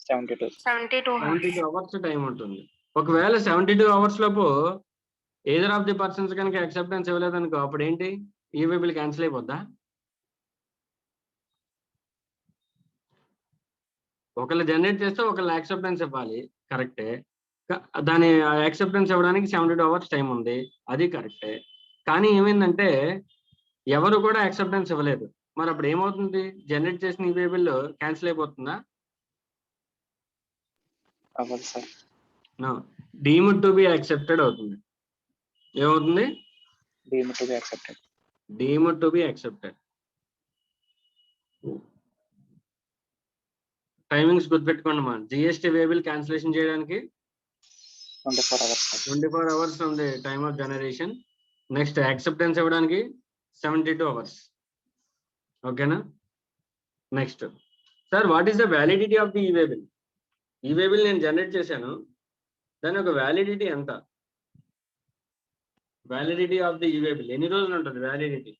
[SPEAKER 2] 72
[SPEAKER 1] hours టైం ఉంటుంది. ఒకవేళ 72 hours లోపు ఏదర్ ఆఫ్ ది పర్సన్స్ కనుక యాక్సెప్టెన్స్ ఇవ్వలేదనుకో, అప్పుడు ఏంటి, ఈవే బిల్ క్యాన్సిల్ అయిపోద్దా? ఒకళ్ళు జనరేట్ చేస్తే ఒకళ్ళు యాక్సెప్టెన్స్ ఇవ్వాలి, కరెక్టే. దాని యాక్సెప్టెన్స్ ఇవ్వడానికి 72 hours టైం ఉంది, అది కరెక్టే. కానీ ఏమైందంటే ఎవరు కూడా యాక్సెప్టెన్స్ ఇవ్వలేదు. మరి అప్పుడు ఏమవుతుంది, జనరేట్ చేసిన ఈవే బిల్ క్యాన్సిల్ అయిపోతుందా?
[SPEAKER 2] అవ్వదు sir.
[SPEAKER 1] No, deemed to be accepted అవుతుంది. ఏమవుతుంది?
[SPEAKER 2] Deemed to be accepted.
[SPEAKER 1] Deemed to be accepted. Timings గుర్తుపెట్టుకోండి మా. జిఎస్టీ వే బిల్ క్యాన్సిలేషన్ చేయడానికి
[SPEAKER 2] 24 hours.
[SPEAKER 1] 24 hours ఉంది time of generation. Next acceptance ఇవ్వడానికి 72 hours. ఓకేనా? Next sir, what is the validity of the e-way bill? E-way bill నేను generate చేశాను, దాని ఒక వ్యాలిడిటీ ఎంత? Validity of the e-way bill ఎన్ని రోజులు ఉంటుంది వ్యాలిడిటీ?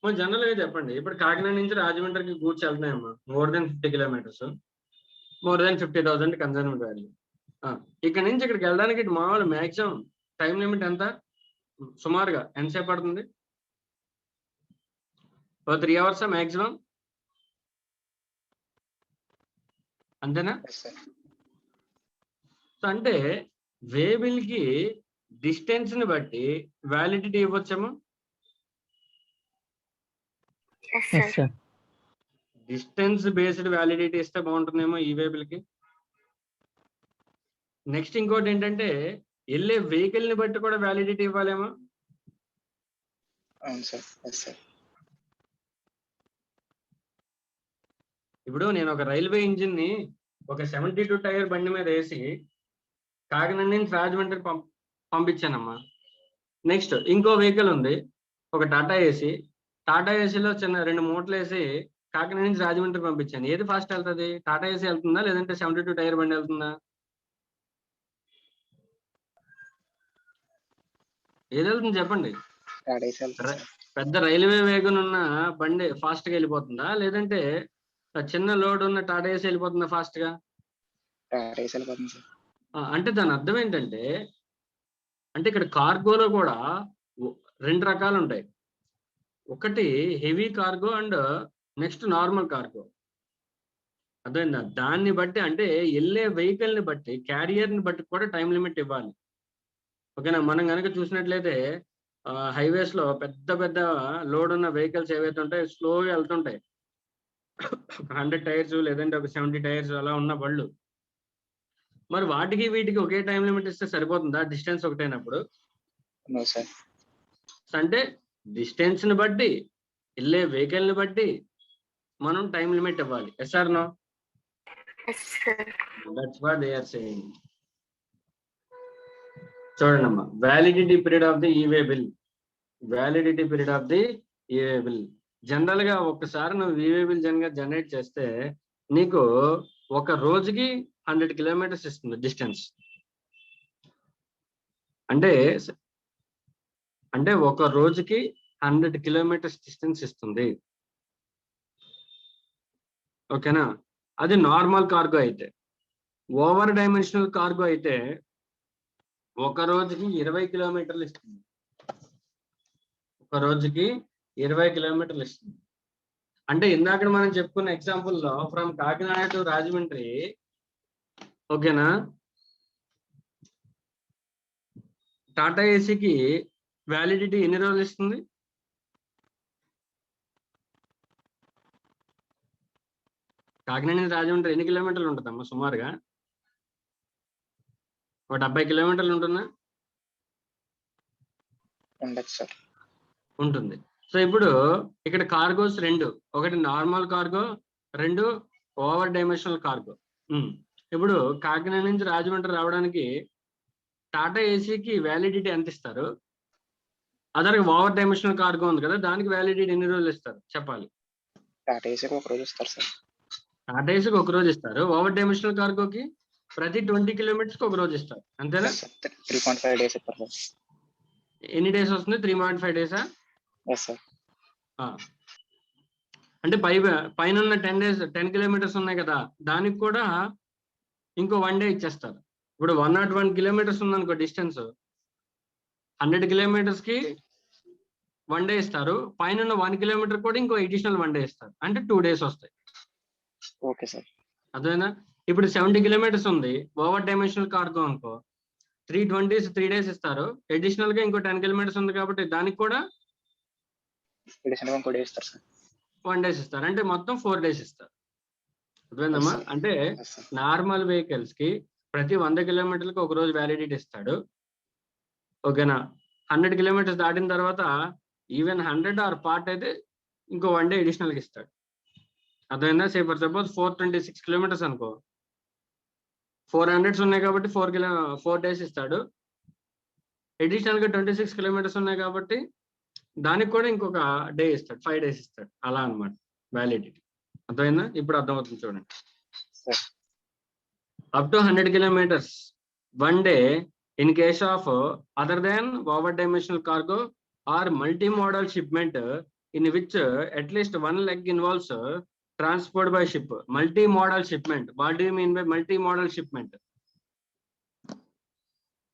[SPEAKER 1] మరి జనరల్గా చెప్పండి. ఇప్పుడు కాకినాడ నుంచి రాజమండ్రికి గూడ్స్ వెళ్తున్నాయమ్మా, more than 50 kilometers, more than 50,000 concern value. ఇక్కడ నుంచి ఇక్కడికి వెళ్ళడానికి మామూలు మ్యాక్సిమం టైం లిమిట్ ఎంత? సుమారుగా ఎంతసేపు పడుతుంది? 3 hours మ్యాక్సిమం, అంతేనా?
[SPEAKER 2] Yes, sir.
[SPEAKER 1] సో అంటే వే బిల్ కి డిస్టెన్స్ ని బట్టి వ్యాలిడిటీ ఇవ్వచ్చేమో.
[SPEAKER 3] Yes, sir.
[SPEAKER 1] Distance based validity ఇస్తే బాగుంటుందేమో ఈ వేబుల్ కి. నెక్స్ట్ ఇంకోటి ఏంటంటే వెళ్ళే వెహికల్ ని బట్టి కూడా వ్యాలిడిటీ ఇవ్వాలేమో.
[SPEAKER 2] అవును సార్. Yes sir.
[SPEAKER 1] ఇప్పుడు నేను ఒక రైల్వే ఇంజిన్ ని ఒక 72 టైర్ బండి మీద వేసి కాకినాడ నుంచి రాజమండ్రి పంపించానమ్మా. నెక్స్ట్ ఇంకో వెహికల్ ఉంది, ఒక టాటా ఏసీ. టాటా ఏసీలో చిన్న 2 మూటలు వేసి కాకినాడ నుంచి రాజమండ్రి పంపించాను. ఏది ఫాస్ట్ వెళ్తుంది? టాటా ఏసీ వెళ్తుందా లేదంటే 72 టైర్ బండి వెళ్తుందా? ఏది వెళ్తుంది చెప్పండి. పెద్ద రైల్వే వేగం ఉన్న బండి ఫాస్ట్ గా వెళ్ళిపోతుందా లేదంటే చిన్న లోడ్ ఉన్న టాటా ఏసీ వెళ్ళిపోతుందా ఫాస్ట్ గా? అంటే దాని అర్థం ఏంటంటే, అంటే ఇక్కడ కార్గోలో కూడా 2 రకాలు ఉంటాయి. ఒకటి heavy cargo and next normal cargo. అర్థమైందా? దాన్ని బట్టి అంటే వెళ్ళే వెహికల్ ని బట్టి క్యారియర్ ని బట్టి కూడా టైం లిమిట్ ఇవ్వాలి. ఓకేనా? మనం కనుక చూసినట్లయితే హైవేస్ లో పెద్ద పెద్ద లోడ్ ఉన్న వెహికల్స్ ఏవైతే ఉంటాయో స్లోగా వెళ్తుంటాయి. 100 టైర్స్ లేదంటే ఒక 70 టైర్స్ అలా ఉన్న బళ్ళు. మరి వాటికి వీటికి ఒకే టైం లిమిట్ ఇస్తే సరిపోతుందా డిస్టెన్స్ ఒకటైనప్పుడు? అంటే డిస్టెన్స్ ని బట్టి వెళ్ళే వెహికల్ ని బట్టి మనం టైం లిమిట్ ఇవ్వాలి. Yes or no? That's what they are saying. చూడండి అమ్మా, validity period of the e-way bill. Validity period of the e-way bill general గా ఒక్కసారి నువ్వు ఈవే బిల్ జనరేట్ చేస్తే నీకు ఒక రోజుకి 100 కిలోమీటర్స్ ఇస్తుంది డిస్టెన్స్. అంటే ఒక రోజుకి 100 కిలోమీటర్స్ డిస్టెన్స్ ఇస్తుంది. ఓకేనా? అది నార్మల్ కార్గో అయితే. ఓవర్ డైమెన్షనల్ కార్గో అయితే ఒక రోజుకి 20 కిలోమీటర్లు ఇస్తుంది. ఒక రోజుకి 20 కిలోమీటర్లు ఇస్తుంది. అంటే ఇందాక మనం చెప్పుకున్న ఎగ్జాంపుల్ లో ఫ్రమ్ కాకినాడ టు రాజమండ్రి, ఓకేనా, టాటా ఏసీకి వ్యాలిడిటీ ఎన్ని రోజులు ఇస్తుంది? కాకినాడ నుంచి రాజమండ్రి ఎన్ని కిలోమీటర్లు ఉంటుందమ్మా సుమారుగా? ఒక 70 కిలోమీటర్లు ఉంటుందా? ఉంటుంది. సో ఇప్పుడు ఇక్కడ కార్గోస్ 2, ఒకటి normal cargo, 2 over dimensional cargo. ఇప్పుడు కాకినాడ నుంచి రాజమండ్రి రావడానికి టాటా ఏసీకి వ్యాలిడిటీ ఎంత ఇస్తారు? అదర్ ఓవర్ డైమెన్షనల్ కార్గో ఉంది కదా, దానికి వ్యాలిడిటీ ఎన్ని రోజులు ఇస్తారు చెప్పాలి?
[SPEAKER 2] టాటా ఏసీకి ఒక రోజు ఇస్తారు సార్.
[SPEAKER 1] టాటా ఏసీకి ఒక రోజు ఇస్తారు. ఓవర్ డైమెన్షనల్ కార్గోకి ప్రతి 20 కిలోమీటర్స్ కి ఒక రోజు ఇస్తారు. అంతేనా?
[SPEAKER 2] 3.5 డేస్ ఇస్తారు.
[SPEAKER 1] ఎన్ని డేస్ వస్తుంది? 3.5 డేసా? అంటే పైన 10 కిలోమీటర్స్ ఉన్నాయి కదా, దానికి కూడా ఇంకో 1 డే ఇచ్చేస్తారు. ఇప్పుడు 101 కిలోమీటర్స్ ఉందనుకో డిస్టెన్స్, 100 కిలోమీటర్స్ కి 1 డే ఇస్తారు. పైన 1 కిలోమీటర్ కూడా ఇంకో అడిషనల్ 1 డే ఇస్తారు. అంటే 2 డేస్ వస్తాయి.
[SPEAKER 2] Okay sir.
[SPEAKER 1] అదేనా? ఇప్పుడు 70 కిలోమీటర్స్ ఉంది ఓవర్ డైమెన్షనల్ కార్గో అనుకో, 3 డేస్ ఇస్తారు. అడిషనల్ గా ఇంకో 10 కిలోమీటర్స్ ఉంది కాబట్టి దానికి కూడా
[SPEAKER 2] 1
[SPEAKER 1] డేస్ ఇస్తారు. అంటే మొత్తం 4 డేస్ ఇస్తారు. అర్థమైందమ్మా? అంటే నార్మల్ వెహికల్స్ కి ప్రతి 100 కిలోమీటర్లకు ఒక రోజు వ్యాలిడిటీ ఇస్తాడు. ఓకేనా? 100 కిలోమీటర్స్ దాటిన తర్వాత ఈవెన్ 100 ఆర్ పార్ట్ అయితే ఇంకో 1 డే అడిషనల్ గా ఇస్తాడు. అర్థమైందా? ఫర్ సపోజ్ 426 కిలోమీటర్స్ అనుకో, 400 ఉన్నాయి కాబట్టి 4 డేస్ ఇస్తాడు. అడిషనల్ గా 26 కిలోమీటర్స్ ఉన్నాయి కాబట్టి దానికి కూడా ఇంకొక డే ఇస్తాడు, 5 డేస్ ఇస్తాడు. అలా అన్నమాట వ్యాలిడిటీ. అర్థమైందా? ఇప్పుడు అర్థమవుతుంది చూడండి. Up to 100 kilometers 1 day in case of other than over dimensional cargo or multimodal shipment in which at least 1 leg involves transport by ship. Multimodal shipment. What do you mean by multimodal shipment?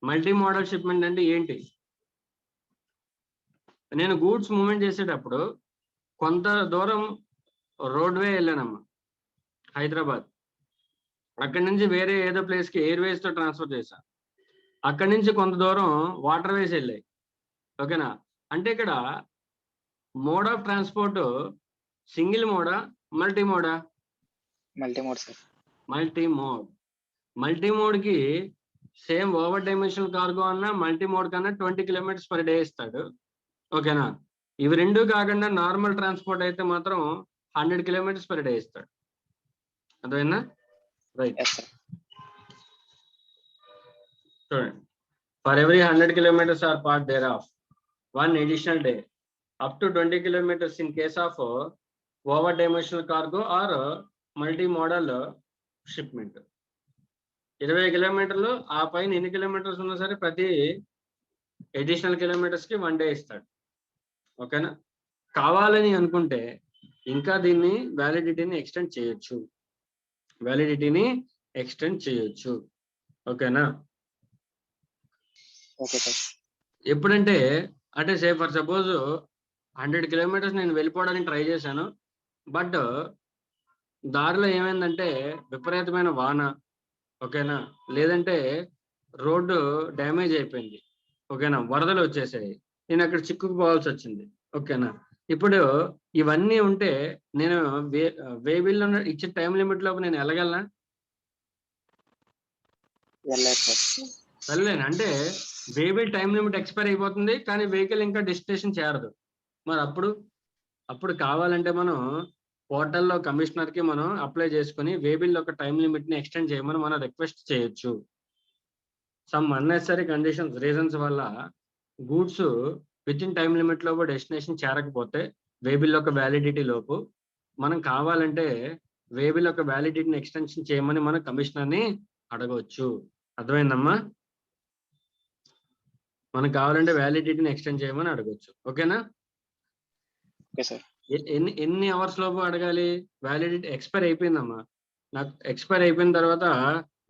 [SPEAKER 1] Multimodal shipment అంటే ఏంటి? నేను goods movement చేసేటప్పుడు కొంత దూరం roadway వెళ్ళానమ్మా Hyderabad. అక్కడి నుంచి వేరే ఏదో ప్లేస్ కి ఎయిర్వేస్ తో ట్రాన్స్ఫర్ చేశాను. అక్కడి నుంచి కొంత దూరం వాటర్ వేస్ వెళ్ళాయి. ఓకేనా? అంటే ఇక్కడ మోడ్ ఆఫ్ ట్రాన్స్పోర్ట్ సింగిల్ మోడా, మల్టీ మోడా?
[SPEAKER 2] Multi mode sir.
[SPEAKER 1] Multi mode. Multi మోడ్కి సేమ్ ఓవర్ డైమెన్షనల్ కార్గో అన్నా మల్టీ మోడ్ కన్నా 20 కిలోమీటర్స్ పర్ డే ఇస్తాడు. ఓకేనా? ఇవి రెండు కాకుండా నార్మల్ ట్రాన్స్పోర్ట్ అయితే మాత్రం 100 కిలోమీటర్స్ పర్ డే ఇస్తాడు. అర్థమైందా? రైట్.
[SPEAKER 2] Yes sir.
[SPEAKER 1] చూడండి, for every 100 kilometers are part thereof, one additional day up to 20 kilometers in case of over dimensional cargo or multimodal shipment. 20 కిలోమీటర్లు ఆ పైన ఎన్ని కిలోమీటర్స్ ఉన్నా సరే ప్రతి అడిషనల్ కిలోమీటర్స్ కి 1 day ఇస్తాడు. ఓకేనా? కావాలని అనుకుంటే ఇంకా దీన్ని వ్యాలిడిటీని ఎక్స్టెండ్ చేయొచ్చు. ఓకేనా?
[SPEAKER 2] Okay sir.
[SPEAKER 1] ఎప్పుడంటే అంటే సే ఫర్ సపోజ్ 100 కిలోమీటర్స్ నేను వెళ్ళిపోవడానికి ట్రై చేశాను. బట్ దారిలో ఏమైందంటే విపరీతమైన వాన. ఓకేనా? లేదంటే రోడ్డు డ్యామేజ్ అయిపోయింది. ఓకేనా? వరదలు వచ్చేసాయి. నేను అక్కడ చిక్కుకుపోవాల్సి వచ్చింది. ఓకేనా? ఇప్పుడు ఇవన్నీ ఉంటే నేను వేబిల్లో ఇచ్చే టైం లిమిట్ లోపు నేను వెళ్ళగలనా?
[SPEAKER 2] వెళ్ళారు సార్.
[SPEAKER 1] వెళ్ళలేను. అంటే వేబిల్ టైం లిమిట్ ఎక్స్పైర్ అయిపోతుంది, కానీ వెహికల్ ఇంకా డెస్టినేషన్ చేరదు. మరి అప్పుడు కావాలంటే మనం పోర్టల్లో కమిషనర్కి మనం అప్లై చేసుకుని వేబిల్ ఒక టైం లిమిట్ని ఎక్స్టెండ్ చేయమని మనం రిక్వెస్ట్ చేయొచ్చు. సమ్ అన్నెసరీ కండిషన్స్ రీజన్స్ వల్ల goods with in time limit లోపు డెస్టినేషన్ చేరకపోతే వేబిల్ ఒక వ్యాలిడిటీ లోపు మనం కావాలంటే వేబిల్ ఒక వ్యాలిడిటీని ఎక్స్టెన్షన్ చేయమని మనం కమిషనర్ని అడగవచ్చు. అర్థమైందమ్మా? మనకు కావాలంటే వ్యాలిడిటీని ఎక్స్టెండ్ చేయమని అడగవచ్చు. ఓకేనా?
[SPEAKER 2] Okay sir.
[SPEAKER 1] ఎన్ని అవర్స్ లోపు అడగాలి? వ్యాలిడిటీ ఎక్స్పైర్ అయిపోయిందమ్మా, నాకు ఎక్స్పైర్ అయిపోయిన తర్వాత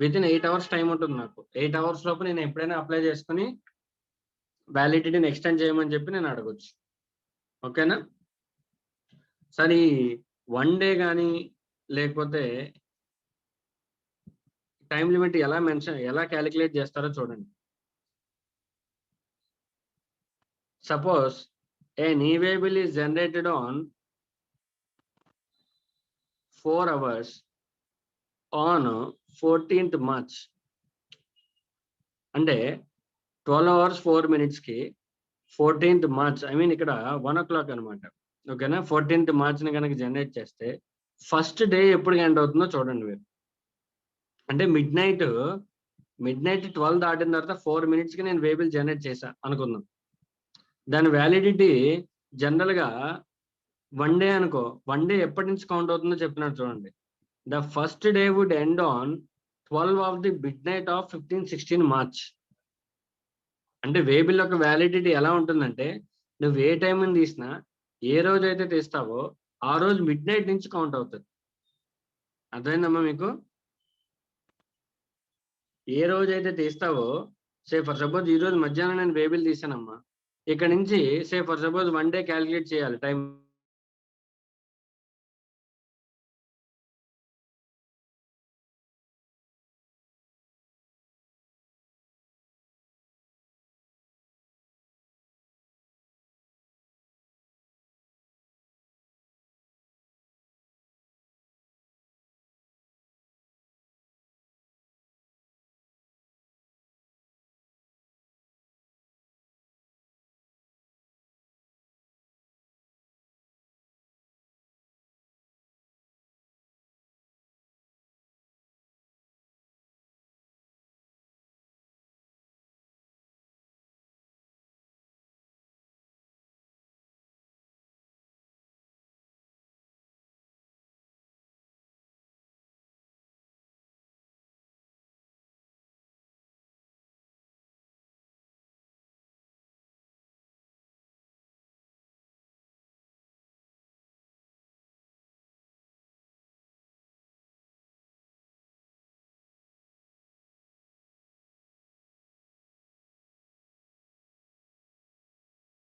[SPEAKER 1] విత్ ఇన్ 8 hours టైం ఉంటుంది. నాకు 8 hours లోపు నేను ఎప్పుడైనా అప్లై చేసుకుని వ్యాలిడిటీని ఎక్స్టెండ్ చేయమని చెప్పి నేను అడగొచ్చు. ఓకేనా? సరే, 1 day కానీ లేకపోతే టైం లిమిట్ ఎలా క్యాలిక్యులేట్ చేస్తారో చూడండి. Suppose an e-waybill is generated on 4 hours on 14th March. అంటే 12 hours 4 minutes కి 14th March, ఐ మీన్ ఇక్కడ 1 o'clock అనమాట. ఓకేనా? 14th March ని కనుక జనరేట్ చేస్తే ఫస్ట్ డే ఎప్పుడు ఎండ్ అవుతుందో చూడండి మీరు. అంటే మిడ్ నైట్ 12 దాటిన తర్వాత 4 minutes కి నేను వేబిల్ జనరేట్ చేశా అనుకుందాం. దాని వ్యాలిడిటీ జనరల్ గా 1 day అనుకో. 1 day ఎప్పటి నుంచి కౌంట్ అవుతుందో చెప్తున్నాడు చూడండి. The first day would end on 12 of the midnight of 15-16 March. అంటే వేబిల్ యొక్క వ్యాలిడిటీ ఎలా ఉంటుందంటే నువ్వు ఏ టైం తీసినా ఏ రోజు అయితే తీస్తావో ఆ రోజు మిడ్ నైట్ నుంచి కౌంట్ అవుతుంది. అర్థమైందమ్మా మీకు? ఏ రోజు అయితే తీస్తావో, సే ఫర్ సపోజ్ ఈ రోజు మధ్యాహ్నం నేను వేబిల్ తీసానమ్మా, ఇక్కడ నుంచి సే ఫర్ సపోజ్ 1 day క్యాలిక్యులేట్ చేయాలి టైం